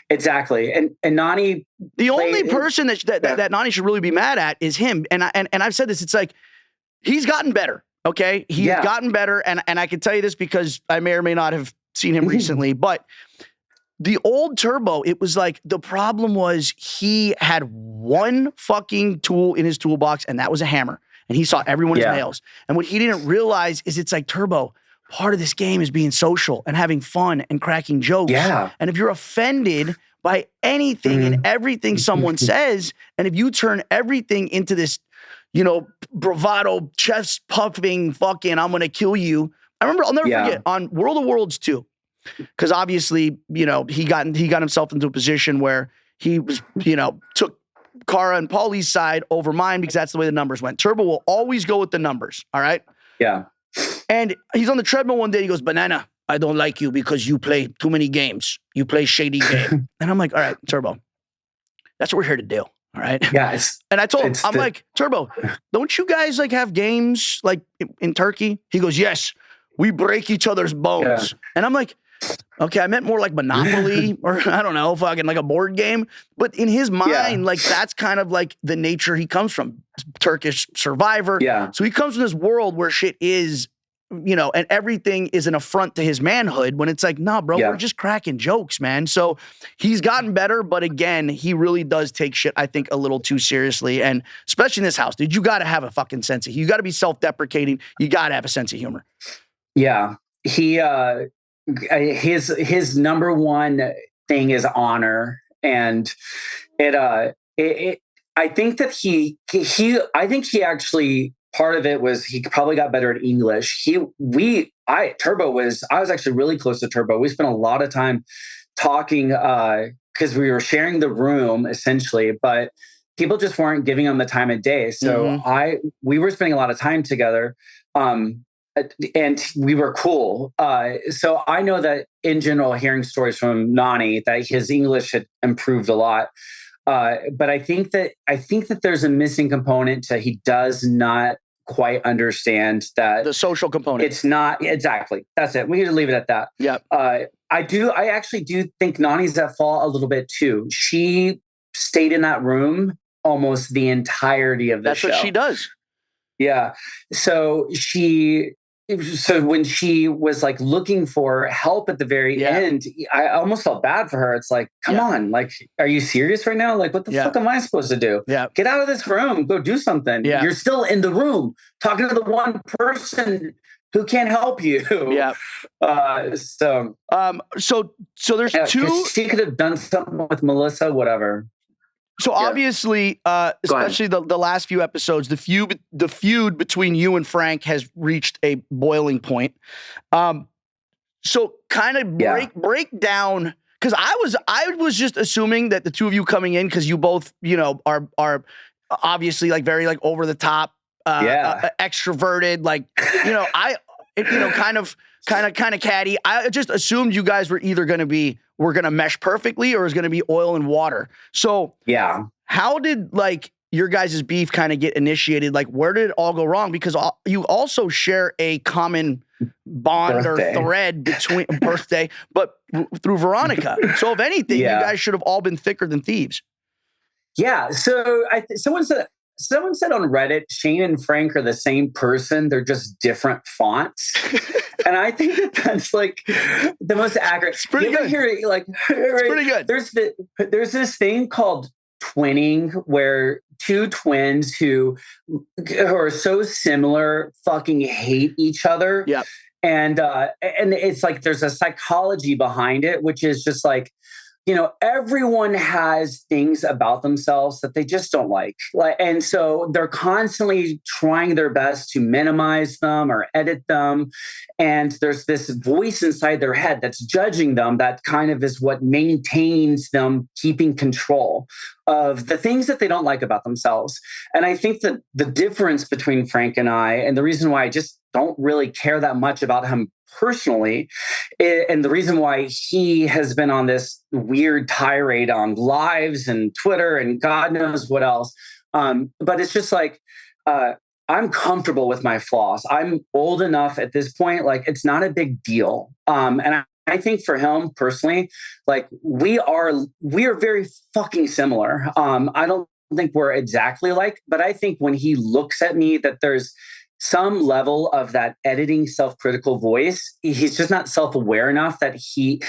exactly. And Nani, the only person that Nani should really be mad at is him. And I've said this. It's like he's gotten better. Okay, he's gotten better, and I can tell you this because I may or may not have seen him recently, but the old Turbo, it was like the problem was he had one fucking tool in his toolbox, and that was a hammer. And he saw everyone's nails. And what he didn't realize is it's like, Turbo, part of this game is being social and having fun and cracking jokes. Yeah. And if you're offended by anything and everything someone says, and if you turn everything into this, bravado, chest puffing, fucking, I'm going to kill you. I'll never forget on World of Worlds 2. Because obviously, he got himself into a position where he was, took Cara and Paulie's side over mine because that's the way the numbers went. Turbo will always go with the numbers, all right? Yeah. And he's on the treadmill one day. He goes, "Banana, I don't like you because you play too many games. You play shady game. And I'm like, all right, Turbo, that's what we're here to do. All right. Yeah. And I told him, I'm like, Turbo, don't you guys like have games like in Turkey? He goes, yes, we break each other's bones. Yeah. And I'm like, okay, I meant more like Monopoly or I don't know, fucking like a board game. But in his mind, like that's kind of like the nature he comes from, Turkish survivor. Yeah. So he comes from this world where shit is, you know, and everything is an affront to his manhood when it's like, nah, bro, we're just cracking jokes, man. So he's gotten better, but again, he really does take shit, I think, a little too seriously. And especially in this house, dude, you got to have a fucking sense of, you got to be self-deprecating. You got to have a sense of humor. Yeah. His number one thing is honor. And I think that I think he actually, part of it was he probably got better at English. I was actually really close to Turbo. We spent a lot of time talking because we were sharing the room essentially, but people just weren't giving him the time of day. So we were spending a lot of time together, and we were cool. So I know that in general, hearing stories from Nani, that his English had improved a lot. But I think that there's a missing component to he does not quite understand that the social component. It's not exactly. That's it. We need to leave it at that. Yeah. I actually do think Nani's at fault a little bit too. She stayed in that room almost the entirety of the show. That's what she does. Yeah. So when she was like looking for help at the very end, I almost felt bad for her. It's like, come on, like, are you serious right now? Like, what the fuck am I supposed to do? Yeah. Get out of this room, go do something. Yeah. You're still in the room talking to the one person who can't help you. Yeah. So there's two. She could have done something with Melissa, whatever. So obviously, especially the last few episodes, the feud between you and Frank has reached a boiling point. So kind of break down, because I was just assuming that the two of you coming in, because you both, you know, are obviously like very like over the top, extroverted, like, you know, kind of catty. I just assumed you guys were either going to be, we're going to mesh perfectly, or is going to be oil and water. So how did like your guys' beef kind of get initiated? Like, where did it all go wrong? Because you also share a common bond or thread between birthday, but through Veronica. So if anything, you guys should have all been thicker than thieves. Yeah. So someone said on Reddit, Shane and Frank are the same person. They're just different fonts. And I think that's like the most accurate. It's pretty good. It's pretty good. There's this thing called twinning, where two twins who are so similar fucking hate each other. Yeah. And it's like there's a psychology behind it, which is just like, you know, everyone has things about themselves that they just don't like. And so they're constantly trying their best to minimize them or edit them. And there's this voice inside their head that's judging them that kind of is what maintains them keeping control of the things that they don't like about themselves. And I think that the difference between Frank and I, and the reason why I just don't really care that much about him personally, and the reason why he has been on this weird tirade on lives and Twitter and God knows what else. But it's just like, I'm comfortable with my flaws. I'm old enough at this point, like it's not a big deal. And I think for him personally, like we are very fucking similar. I don't think we're exactly alike, but I think when he looks at me, that there's some level of that editing self-critical voice. He's just not self-aware enough that he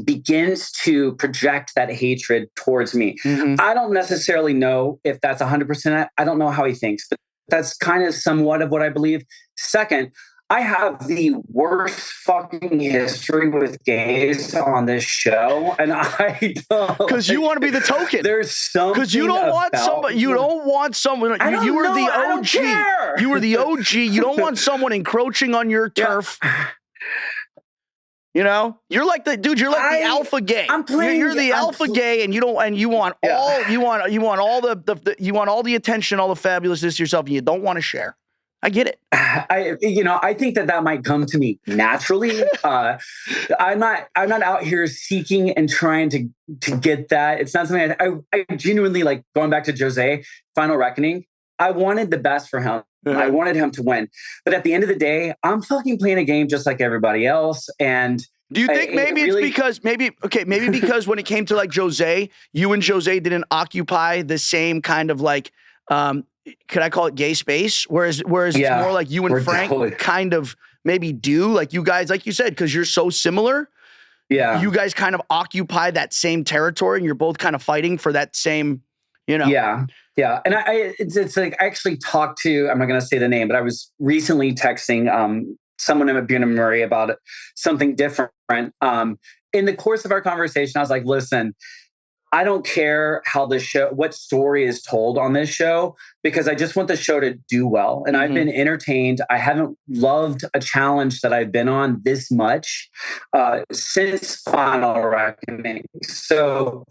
begins to project that hatred towards me. Mm-hmm. I don't necessarily know if that's 100%. I don't know how he thinks, but that's kind of somewhat of what I believe. Second, I have the worst fucking history with gays on this show, and I don't. Because you want to be the token. There's something. Because you don't want somebody. You don't want someone. You were the OG. You were the OG. You don't want someone encroaching on your turf. You know, you're like the dude. You're like the alpha gay. You're the alpha gay, and you don't. And you want all. You want all the. You want all the attention, all the fabulousness to yourself, and you don't want to share. I get it. I think that might come to me naturally. I'm not out here seeking and trying to get that. It's not something I genuinely like. Going back to Jose, Final Reckoning, I wanted the best for him. I wanted him to win. But at the end of the day, I'm fucking playing a game just like everybody else. And do you think it's because maybe because when it came to like Jose, you and Jose didn't occupy the same kind of like, could I call it gay space? Whereas it's more like you and Frank kind of maybe do, like you guys, like you said, because you're so similar. Yeah. You guys kind of occupy that same territory and you're both kind of fighting for that same, Yeah. Yeah. And it's like, I actually talked to, I'm not going to say the name, but I was recently texting someone in Buena Murray about something different. In the course of our conversation, I was like, listen, I don't care what story is told on this show, because I just want the show to do well. And I've been entertained. I haven't loved a challenge that I've been on this much since Final Reckoning. So,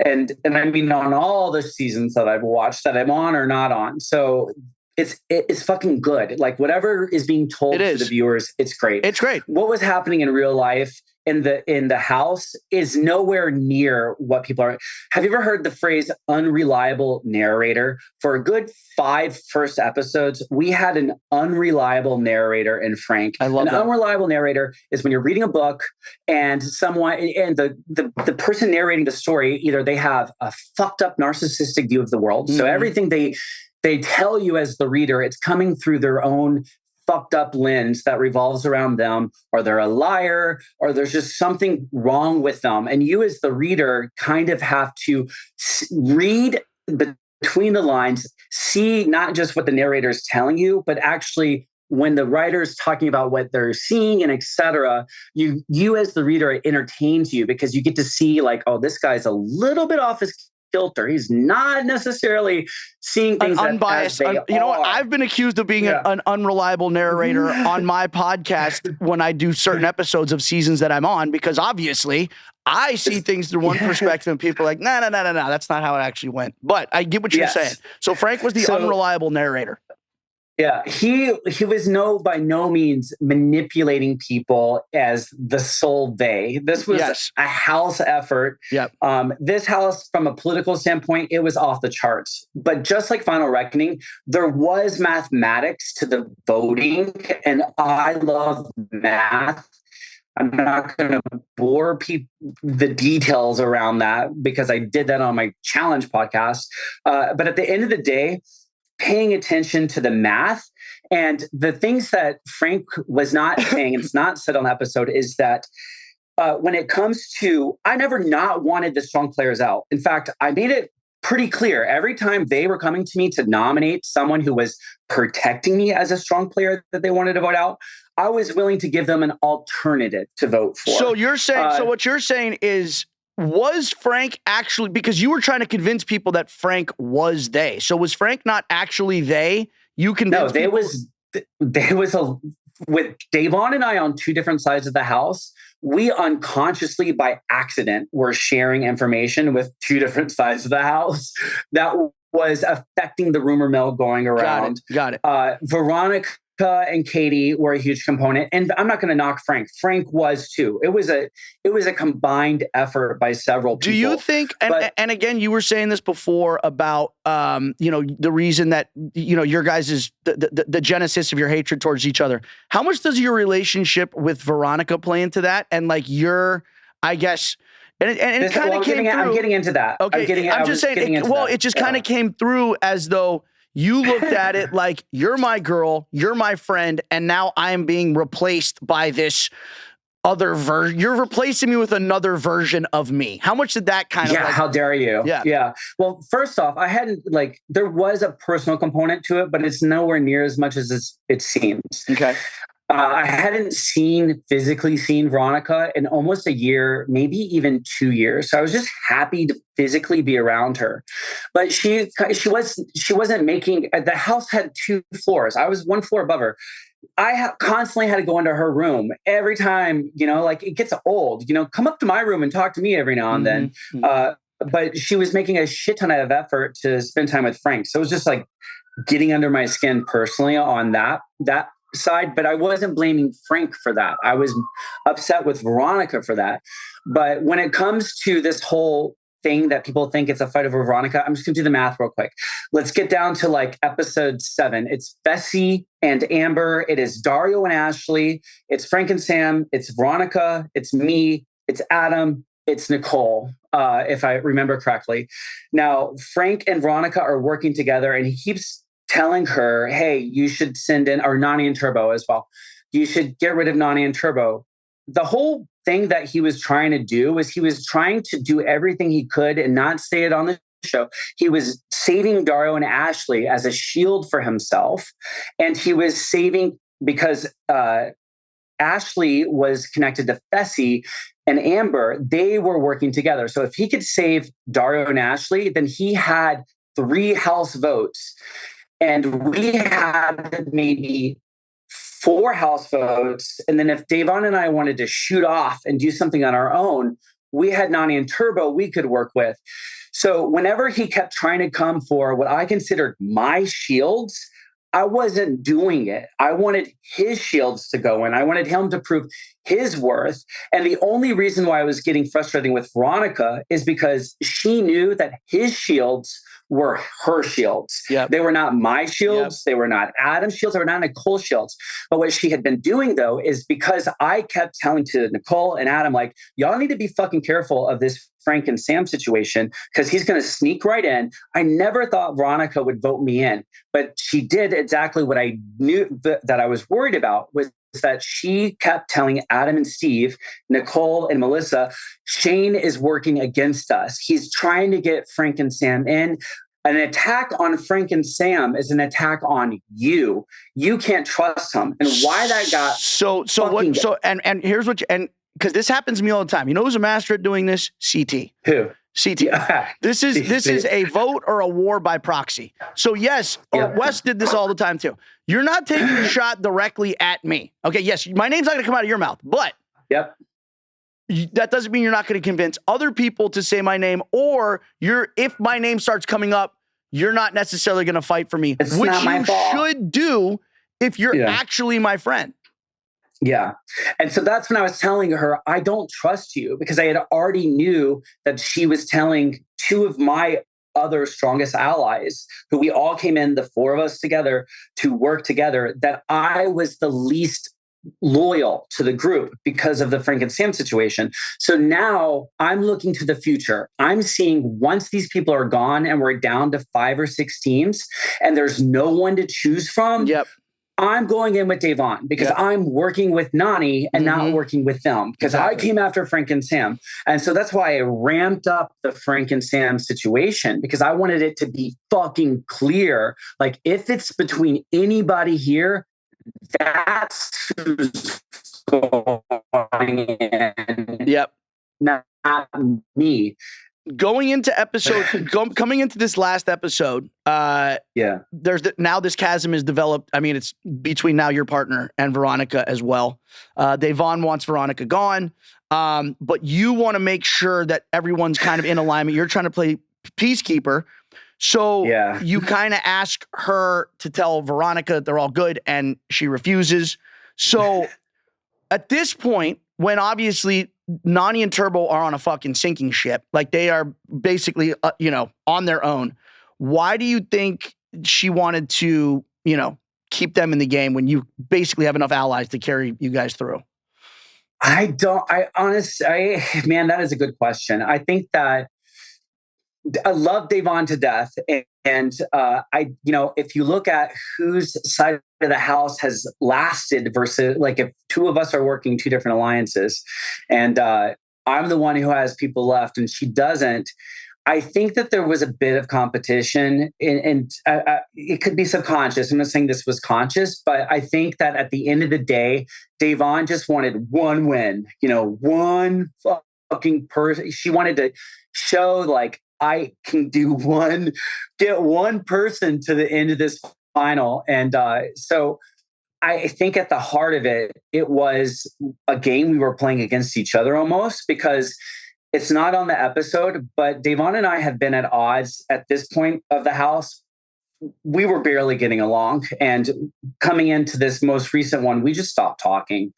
and I mean, on all the seasons that I've watched that I'm on or not on. So it's fucking good. Like whatever is being told to the viewers, it's great. It's great. What was happening in real life in the house is nowhere near what people are. Have you ever heard the phrase unreliable narrator? For a good 5 first episodes, we had an unreliable narrator in Frank. I love that. An unreliable narrator is when you're reading a book and the person narrating the story, either they have a fucked up narcissistic view of the world. So everything they tell you as the reader, it's coming through their own fucked up lens that revolves around them, or they're a liar, or there's just something wrong with them. And you as the reader kind of have to read between the lines, see not just what the narrator is telling you, but actually when the writer is talking about what they're seeing and et cetera, you as the reader, it entertains you because you get to see like, oh, this guy's a little bit off his filter. He's not necessarily seeing things unbiased. You know what? I've been accused of being an unreliable narrator on my podcast when I do certain episodes of seasons that I'm on, because obviously I see things through one perspective and people are like, no, that's not how it actually went. But I get what you're saying. So Frank was the unreliable narrator. Yeah, he was by no means manipulating people as the sole they. This was a house effort. Yep. This house, from a political standpoint, it was off the charts. But just like Final Reckoning, there was mathematics to the voting, and I love math. I'm not going to bore the details around that because I did that on my challenge podcast. But at the end of the day, paying attention to the math and the things that Frank was not saying, it's not said on the episode, is that when it comes to, I never not wanted the strong players out. In fact, I made it pretty clear every time they were coming to me to nominate someone who was protecting me as a strong player that they wanted to vote out, I was willing to give them an alternative to vote for. So you're saying, so what you're saying is, was Frank actually, because you were trying to convince people that Frank was they. So was Frank not actually they? You convinced people? There was with Davon and I on 2 different sides of the house, we unconsciously by accident were sharing information with 2 different sides of the house that was affecting the rumor mill going around. Got it. Veronica and Katie were a huge component, and I'm not going to knock Frank. Frank was too. It was a combined effort by several people. Do you think? And again, you were saying this before about the reason that your guys is the genesis of your hatred towards each other. How much does your relationship with Veronica play into that? And like I guess. And it kind of came through. I'm getting into that. Okay, I'm just saying. It just kind of came through as though you looked at it like, you're my girl, you're my friend, and now I am being replaced by this other version. You're replacing me with another version of me. How much did that kind of how dare you? Yeah. Well, first off, I hadn't there was a personal component to it, but it's nowhere near as much as it seems. Okay. I hadn't physically seen Veronica in almost a year, maybe even 2 years. So I was just happy to physically be around her. But she wasn't making, the house had 2 floors. I was 1 floor above her. I constantly had to go into her room every time, it gets old, come up to my room and talk to me every now and then. But she was making a shit ton of effort to spend time with Frank. So it was just getting under my skin personally on that side, but I wasn't blaming Frank for that. I was upset with Veronica for that. But when it comes to this whole thing that people think it's a fight over Veronica, I'm just going to do the math real quick. Let's get down to like episode 7. It's Fessy and Amber. It is Dario and Ashley. It's Frank and Sam. It's Veronica. It's me. It's Adam. It's Nicole, if I remember correctly. Now, Frank and Veronica are working together, and he keeps telling her, hey, you should send in, or Nani and Turbo as well. You should get rid of Nani and Turbo. The whole thing that he was trying to do was he was trying to do everything he could and not say it on the show. He was saving Dario and Ashley as a shield for himself. And he was saving because Ashley was connected to Fessy and Amber. They were working together. So if he could save Dario and Ashley, then he had 3 house votes. And we had maybe 4 house votes. And then if Davon and I wanted to shoot off and do something on our own, we had Nani and Turbo we could work with. So whenever he kept trying to come for what I considered my shields, I wasn't doing it. I wanted his shields to go in. I wanted him to prove his worth. And the only reason why I was getting frustrating with Veronica is because she knew that his shields were her shields. Yep. They were not my shields. Yep. They were not Adam's shields. They were not Nicole's shields. But what she had been doing, though, is because I kept telling to Nicole and Adam, like, y'all need to be fucking careful of this Frank and Sam situation because he's going to sneak right in. I never thought Veronica would vote me in, but she did exactly what I knew that I was worried about was that she kept telling Adam and Steve, Nicole and Melissa, Shane is working against us. He's trying to get Frank and Sam in. An attack on Frank and Sam is an attack on you. You can't trust him. And why that got and here's what and because this happens to me all the time. You know who's a master at doing this? CT. Who? CT. Yeah. This is a vote or a war by proxy. So yes, Wes did this all the time too. You're not taking a shot directly at me. Okay, yes, my name's not going to come out of your mouth, but that doesn't mean you're not going to convince other people to say my name, or if my name starts coming up, you're not necessarily going to fight for me, which you should do if you're actually my friend. Yeah. And so that's when I was telling her, I don't trust you, because I had already knew that she was telling 2 of my other strongest allies, who we all came in, the 4 of us together to work together, that I was the least loyal to the group because of the Frank and Sam situation. So now I'm looking to the future. I'm seeing once these people are gone and we're down to 5 or 6 teams and there's no one to choose from. I'm going in with Davon because I'm working with Nani and not working with them, because I came after Frank and Sam. And so that's why I ramped up the Frank and Sam situation, because I wanted it to be fucking clear. Like, if it's between anybody here, that's who's going in. Not me. Going into coming into this last episode, there's now this chasm is developed. I mean, it's between now your partner and Veronica as well. Davon wants Veronica gone, but you want to make sure that everyone's kind of in alignment. You're trying to play peacekeeper. So you kind of ask her to tell Veronica that they're all good, and she refuses. So at this point, when obviously Nani and Turbo are on a fucking sinking ship, like they are basically, on their own, why do you think she wanted to, keep them in the game when you basically have enough allies to carry you guys through? Man, that is a good question. I think that I love Davon to death. And if you look at whose side of the house has lasted versus, like, if 2 of us are working 2 different alliances and I'm the one who has people left and she doesn't, I think that there was a bit of competition and it could be subconscious. I'm not saying this was conscious, but I think that at the end of the day, Davon just wanted one win, one fucking person. She wanted to show, like, I can get one person to the end of this final. And so I think at the heart of it, it was a game we were playing against each other almost, because it's not on the episode, but Davon and I have been at odds at this point of the house we were barely getting along. And coming into this most recent one, we just stopped talking.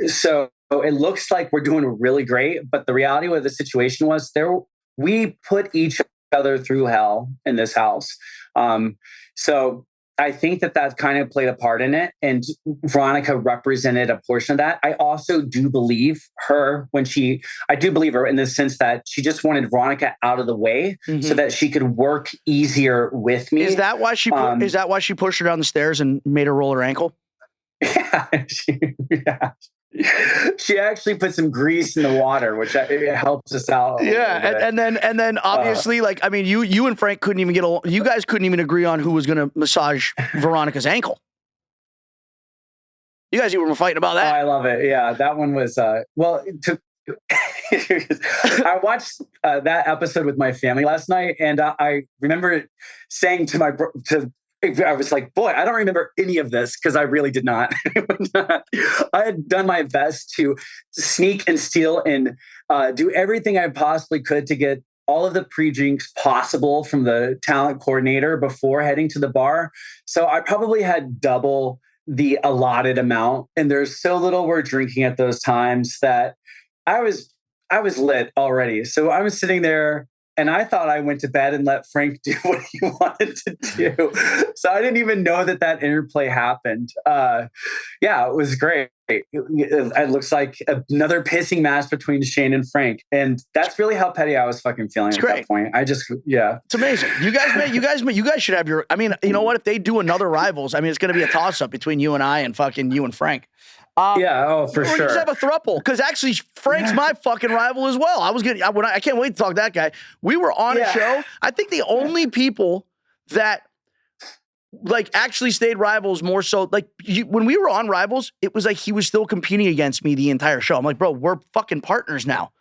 So it looks like we're doing really great. But the reality of the situation was we put each other through hell in this house. So I think that kind of played a part in it. And Veronica represented a portion of that. I also do believe her I do believe her in the sense that she just wanted Veronica out of the way so that she could work easier with me. Is that why she pushed her down the stairs and made her roll her ankle? Yeah. She actually put some grease in the water, which it helps us out. Yeah, and then obviously, like, I mean, you and Frank couldn't even you guys couldn't even agree on who was going to massage Veronica's ankle. You guys even were fighting about that. Oh, I love it. Yeah, that one was I watched that episode with my family last night, and I remember saying to I was like, boy, I don't remember any of this because I really did not. I had done my best to sneak and steal and do everything I possibly could to get all of the pre-drinks possible from the talent coordinator before heading to the bar. So I probably had double the allotted amount. And there's so little we're drinking at those times that I was lit already. So I was sitting there, and I thought I went to bed and let Frank do what he wanted to do. So I didn't even know that interplay happened. Yeah, it was great. It looks like another pissing match between Shane and Frank. And that's really how petty I was fucking feeling at that point. It's amazing. You guys should have I mean, you know what? If they do another Rivals, I mean, it's going to be a toss up between you and I and fucking you and Frank. For sure. We just have a throuple because actually Frank's my fucking rival as well. I can't wait to talk to that guy. We were on a show. I think the only people that like actually stayed rivals more so like when we were on Rivals, it was like he was still competing against me the entire show. I'm like, bro, we're fucking partners now.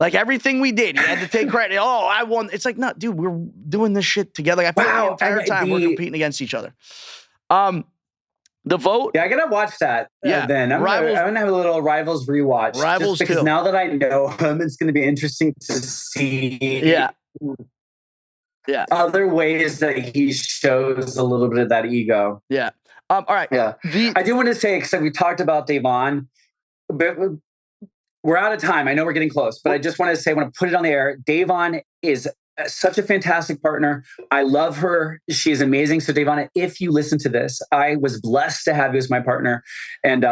Like everything we did, he had to take credit. Oh, I won. It's like, no, dude, we're doing this shit together. Like, I feel like the entire time we're competing against each other. The vote. Yeah, I gotta watch that. Then I'm gonna have a little Rivals rewatch. Rivals just because too. Now that I know him, it's gonna be interesting to see. Yeah. Other ways that he shows a little bit of that ego. Yeah. All right. Yeah. I do want to say, because we talked about Davon, but we're out of time. I know we're getting close, but I just want to say, I want to put it on the air. Davon is such a fantastic partner. I love her. She's amazing. So Davon, if you listen to this, I was blessed to have you as my partner. And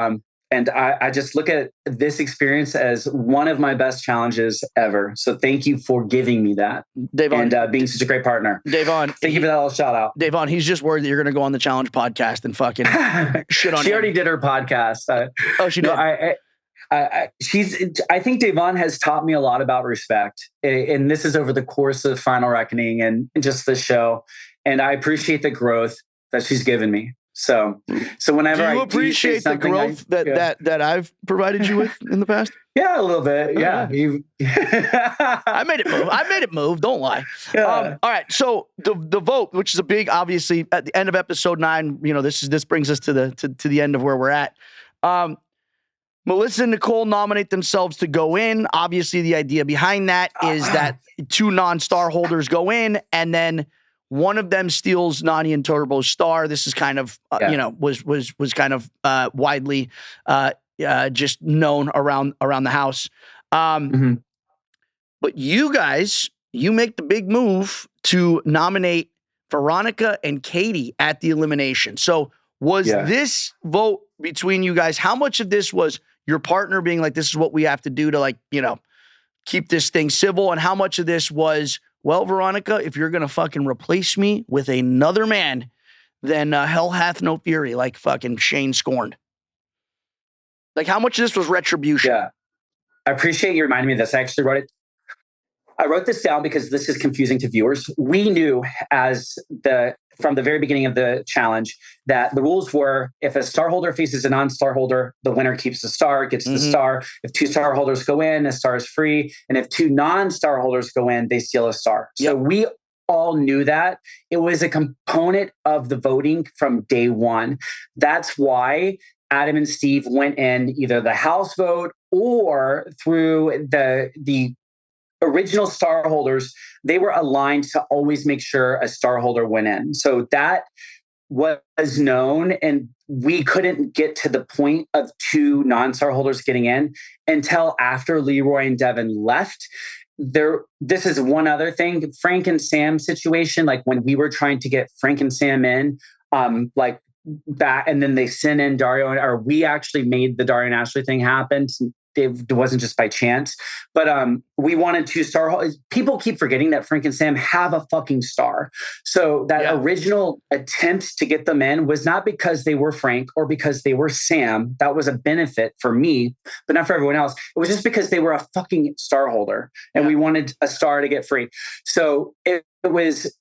I just look at this experience as one of my best challenges ever. So thank you for giving me that, Davon, and being such a great partner. Davon, thank you for that little shout out. Davon, he's just worried that you're going to go on the Challenge podcast and fucking shit on him. She already did her podcast. She did. I think Davon has taught me a lot about respect, and this is over the course of Final Reckoning and just the show. And I appreciate the growth that she's given me. So whenever do you appreciate the growth that I've provided you with in the past? Yeah, a little bit. Yeah, I made it move. Don't lie. Yeah. All right. So the vote, which is a big, obviously, at the end of episode 9. You know, this brings us to the end of where we're at. Melissa and Nicole nominate themselves to go in. Obviously, the idea behind that is that 2 non-star holders go in, and then one of them steals Nani and Turbo's star. This is kind of, was kind of widely just known around the house. But you guys, you make the big move to nominate Veronica and Katie at the elimination. So was this vote between you guys, how much of this was your partner being like, this is what we have to do to, like, you know, keep this thing civil? And how much of this was, well, Veronica, if you're going to fucking replace me with another man, then hell hath no fury, like fucking Shane scorned? Like, how much of this was retribution? Yeah. I appreciate you reminding me of this. I actually wrote this down because this is confusing to viewers. We knew from the very beginning of the challenge that the rules were, if a star holder faces a non-star holder, the winner keeps the star, gets the star. If 2 star holders go in, a star is free. And if 2 non-star holders go in, they steal a star. So we all knew that. It was a component of the voting from day one. That's why Adam and Steve went in either the house vote or through the original star holders, they were aligned to always make sure a star holder went in. So that was known, and we couldn't get to the point of 2 non-star holders getting in until after Leroy and Devin left. This is one other thing, Frank and Sam situation, like when we were trying to get Frank and Sam in, like that, and then they sent in Dario, or we actually made the Dario and Ashley thing happen. It wasn't just by chance, but we wanted 2 star. People keep forgetting that Frank and Sam have a fucking star. So that original attempt to get them in was not because they were Frank or because they were Sam. That was a benefit for me, but not for everyone else. It was just because they were a fucking star holder, and we wanted a star to get free. So it was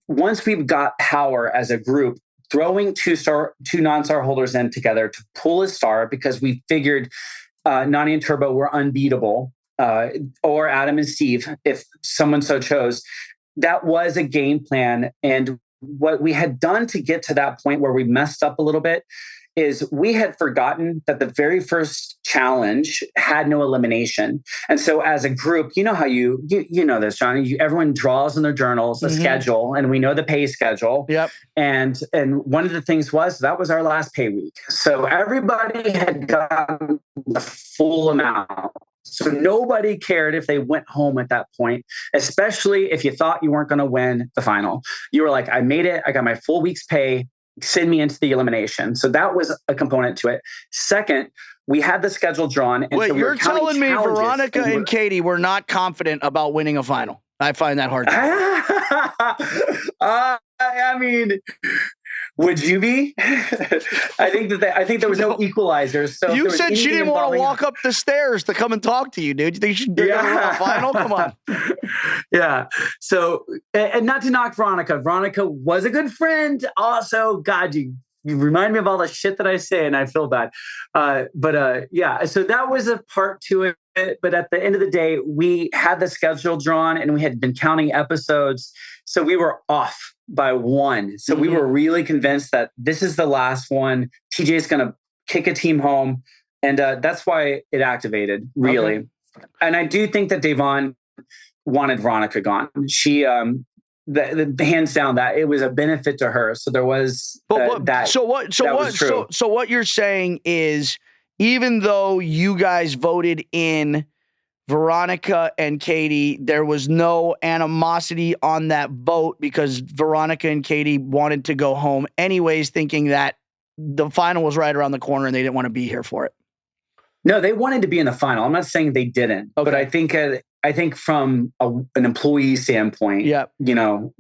once we got power as a group, throwing 2 non-star holders in together to pull a star, because we figured Nani and Turbo were unbeatable, or Adam and Steve, if someone so chose. That was a game plan. And what we had done to get to that point where we messed up a little bit is we had forgotten that the very first challenge had no elimination. And so as a group, you know how you know this, Johnny, everyone draws in their journals a schedule, and we know the pay schedule. Yep. And one of the things was that was our last pay week. So everybody had gotten the full amount. So nobody cared if they went home at that point, especially if you thought you weren't going to win the final. You were like, I made it. I got my full week's pay. Send me into the elimination. So that was a component to it. Second, we had the schedule drawn. And wait, so you're telling me Veronica and Katie were not confident about winning a final? I find that hard to I mean, would you be? I think there was no equalizer. So you said she didn't want to walk up the stairs to come and talk to you, dude. You think she'd do a final? Come on. Yeah. So, and not to knock Veronica. Veronica was a good friend. Also, God, you remind me of all the shit that I say, and I feel bad. Yeah. So that was a part to it. But at the end of the day, we had the schedule drawn, and we had been counting episodes. So we were off by 1. So we were really convinced that this is the last one. TJ is going to kick a team home. And that's why it activated, really. Okay. And I do think that Devon wanted Veronica gone. She, the hands down, that it was a benefit to her. So there was that. So what you're saying is, even though you guys voted in Veronica and Katie, there was no animosity on that vote because Veronica and Katie wanted to go home anyways, thinking that the final was right around the corner and they didn't want to be here for it. No, they wanted to be in the final. I'm not saying they didn't, but I think from an employee standpoint, you know,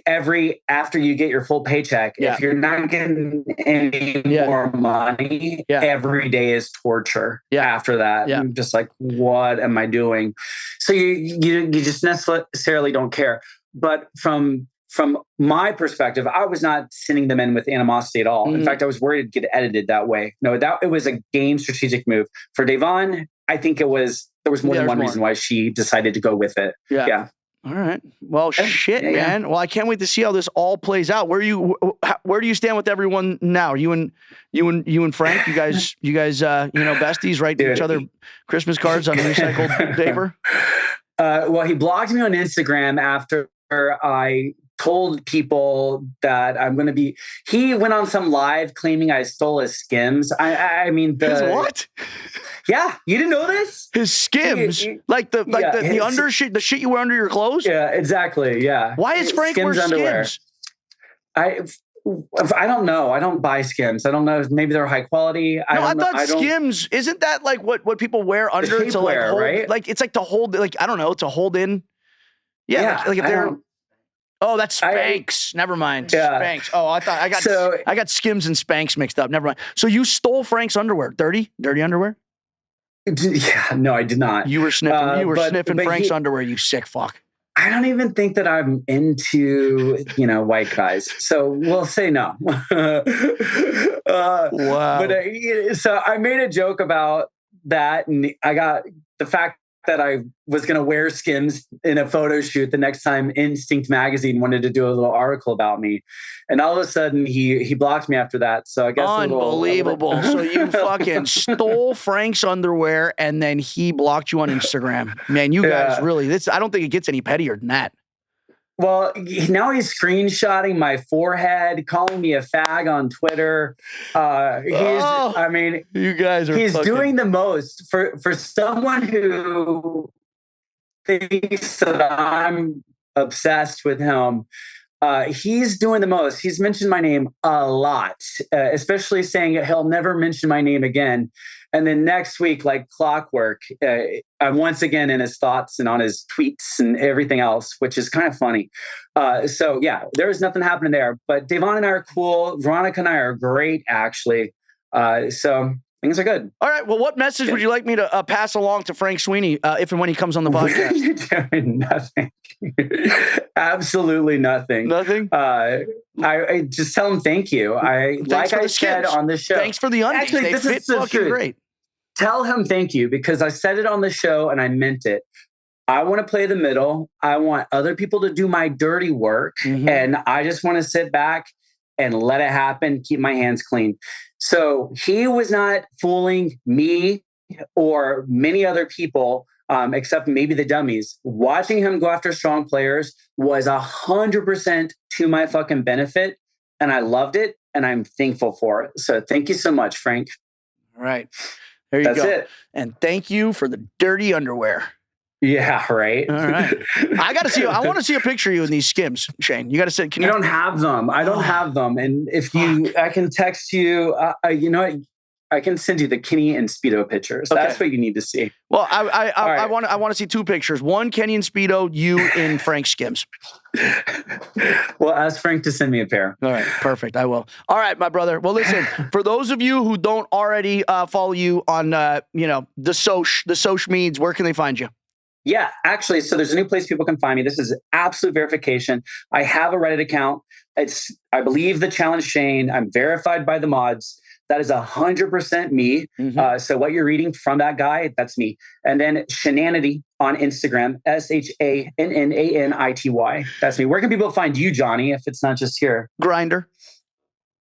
after you get your full paycheck, if you're not getting any more money, every day is torture. After that, I'm just like, what am I doing? So you just necessarily don't care. But from my perspective, I was not sending them in with animosity at all. In fact, I was worried it'd get edited that way. No, it was a game strategic move. For Devon, I think there was more than one reason why she decided to go with it. Yeah. All right. Well, shit, man. Well, I can't wait to see how this all plays out. Where do you stand with everyone now? Are you and Frank? You guys, besties, write each other Christmas cards on recycled paper? Well, he blocked me on Instagram after I told people that I'm going to be. He went on some live claiming I stole his Skims. I mean, his what? Yeah, you didn't know this? His Skims, the undershit, the shit you wear under your clothes. Yeah, exactly. Yeah. Why is Frank wear Skims? I don't know. I don't buy Skims. I don't know. Maybe they're high quality. I thought Skims, isn't that like what people wear under to like hold, right? Like it's like to hold, like I don't know, to hold in. Yeah, like if they're. Oh, that's Spanx. Never mind. Yeah. Spanx. Oh, I thought I got Skims and Spanx mixed up. Never mind. So you stole Frank's underwear, dirty underwear? Yeah, no, I did not. You were sniffing. Sniffing Frank's underwear. You sick fuck. I don't even think that I'm into white guys. So we'll say no. Wow. But so I made a joke about that, and I got the fact that I was going to wear Skims in a photo shoot the next time Instinct magazine wanted to do a little article about me. And all of a sudden he blocked me after that. So I guess unbelievable. So you fucking stole Frank's underwear and then he blocked you on Instagram. Man, you guys really, I don't think it gets any pettier than that. Well, now he's screenshotting my forehead, calling me a fag on Twitter. I mean, you guys are. He's doing the most for someone who thinks that I'm obsessed with him. He's doing the most. He's mentioned my name a lot, especially saying he'll never mention my name again. And then next week, like clockwork, I'm once again in his thoughts and on his tweets and everything else, which is kind of funny. So yeah, there's nothing happening there. But Devon and I are cool. Veronica and I are great, actually. So things are good. All right. Well, what message would you like me to pass along to Frank Sweeney if and when he comes on the podcast? You're doing nothing. Absolutely nothing. Nothing? I just tell him thank you. Like I said on the show. Thanks for the undies. Actually, they fit fucking great. Tell him thank you because I said it on the show and I meant it. I want to play the middle. I want other people to do my dirty work. Mm-hmm. And I just want to sit back and let it happen, keep my hands clean. So he was not fooling me or many other people, except maybe the dummies. Watching him go after strong players was 100% to my fucking benefit. And I loved it. And I'm thankful for it. So thank you so much, Frank. All right. There you go. That's it. And thank you for the dirty underwear. Yeah, right. All right. I want to see a picture of you in these Skims, Shane. You got to say, I don't have them. I don't have them. And if I can text you, you know what? I can send you the Kenny and Speedo pictures. Okay. That's what you need to see. Well, I want to see two pictures. One, Kenny and Speedo, you in Frank's Skims. Well, ask Frank to send me a pair. All right, perfect. I will. All right, my brother. Well, listen, for those of you who don't already follow you on, the Soch means, where can they find you? Yeah, actually, so there's a new place people can find me. This is absolute verification. I have a Reddit account. It's, I believe, The Challenge Shane. I'm verified by the mods. That is 100% me. Mm-hmm. So what you're reading from that guy, that's me. And then Shenanity on Instagram, SHANNANITY. That's me. Where can people find you, Johnny, if it's not just here? Grinder.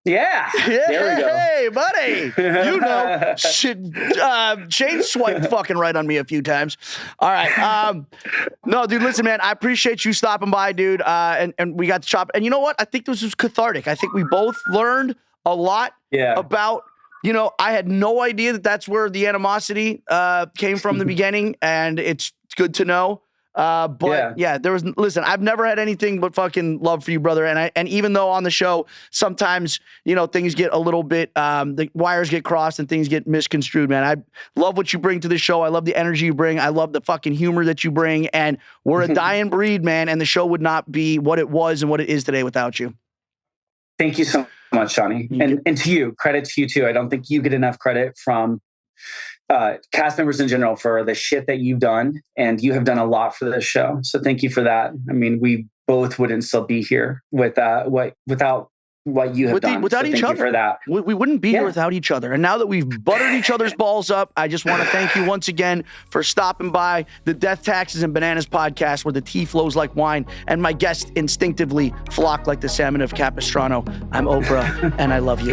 Yeah. There we go. Hey, buddy. You know, Shane swiped fucking right on me a few times. All right. No, dude, listen, man, I appreciate you stopping by, dude. And we got to chop. And you know what? I think this was cathartic. I think we both learned a lot about, I had no idea that that's where the animosity came from the beginning. And it's good to know. But listen, I've never had anything but fucking love for you, brother. And even though on the show, sometimes, things get a little bit, the wires get crossed and things get misconstrued, man. I love what you bring to the show. I love the energy you bring. I love the fucking humor that you bring. And we're a dying breed, man. And the show would not be what it was and what it is today without you. Thank you so much, Johnny. And to you, credit to you too. I don't think you get enough credit from cast members in general for the shit that you've done, and you have done a lot for this show. So thank you for that. I mean, we both wouldn't still be here without what you have done. Without each other. For that. We wouldn't be here without each other. And now that we've buttered each other's balls up, I just want to thank you once again for stopping by the Death, Taxes, and Bananas podcast, where the tea flows like wine and my guests instinctively flock like the salmon of Capistrano. I'm Oprah, and I love you.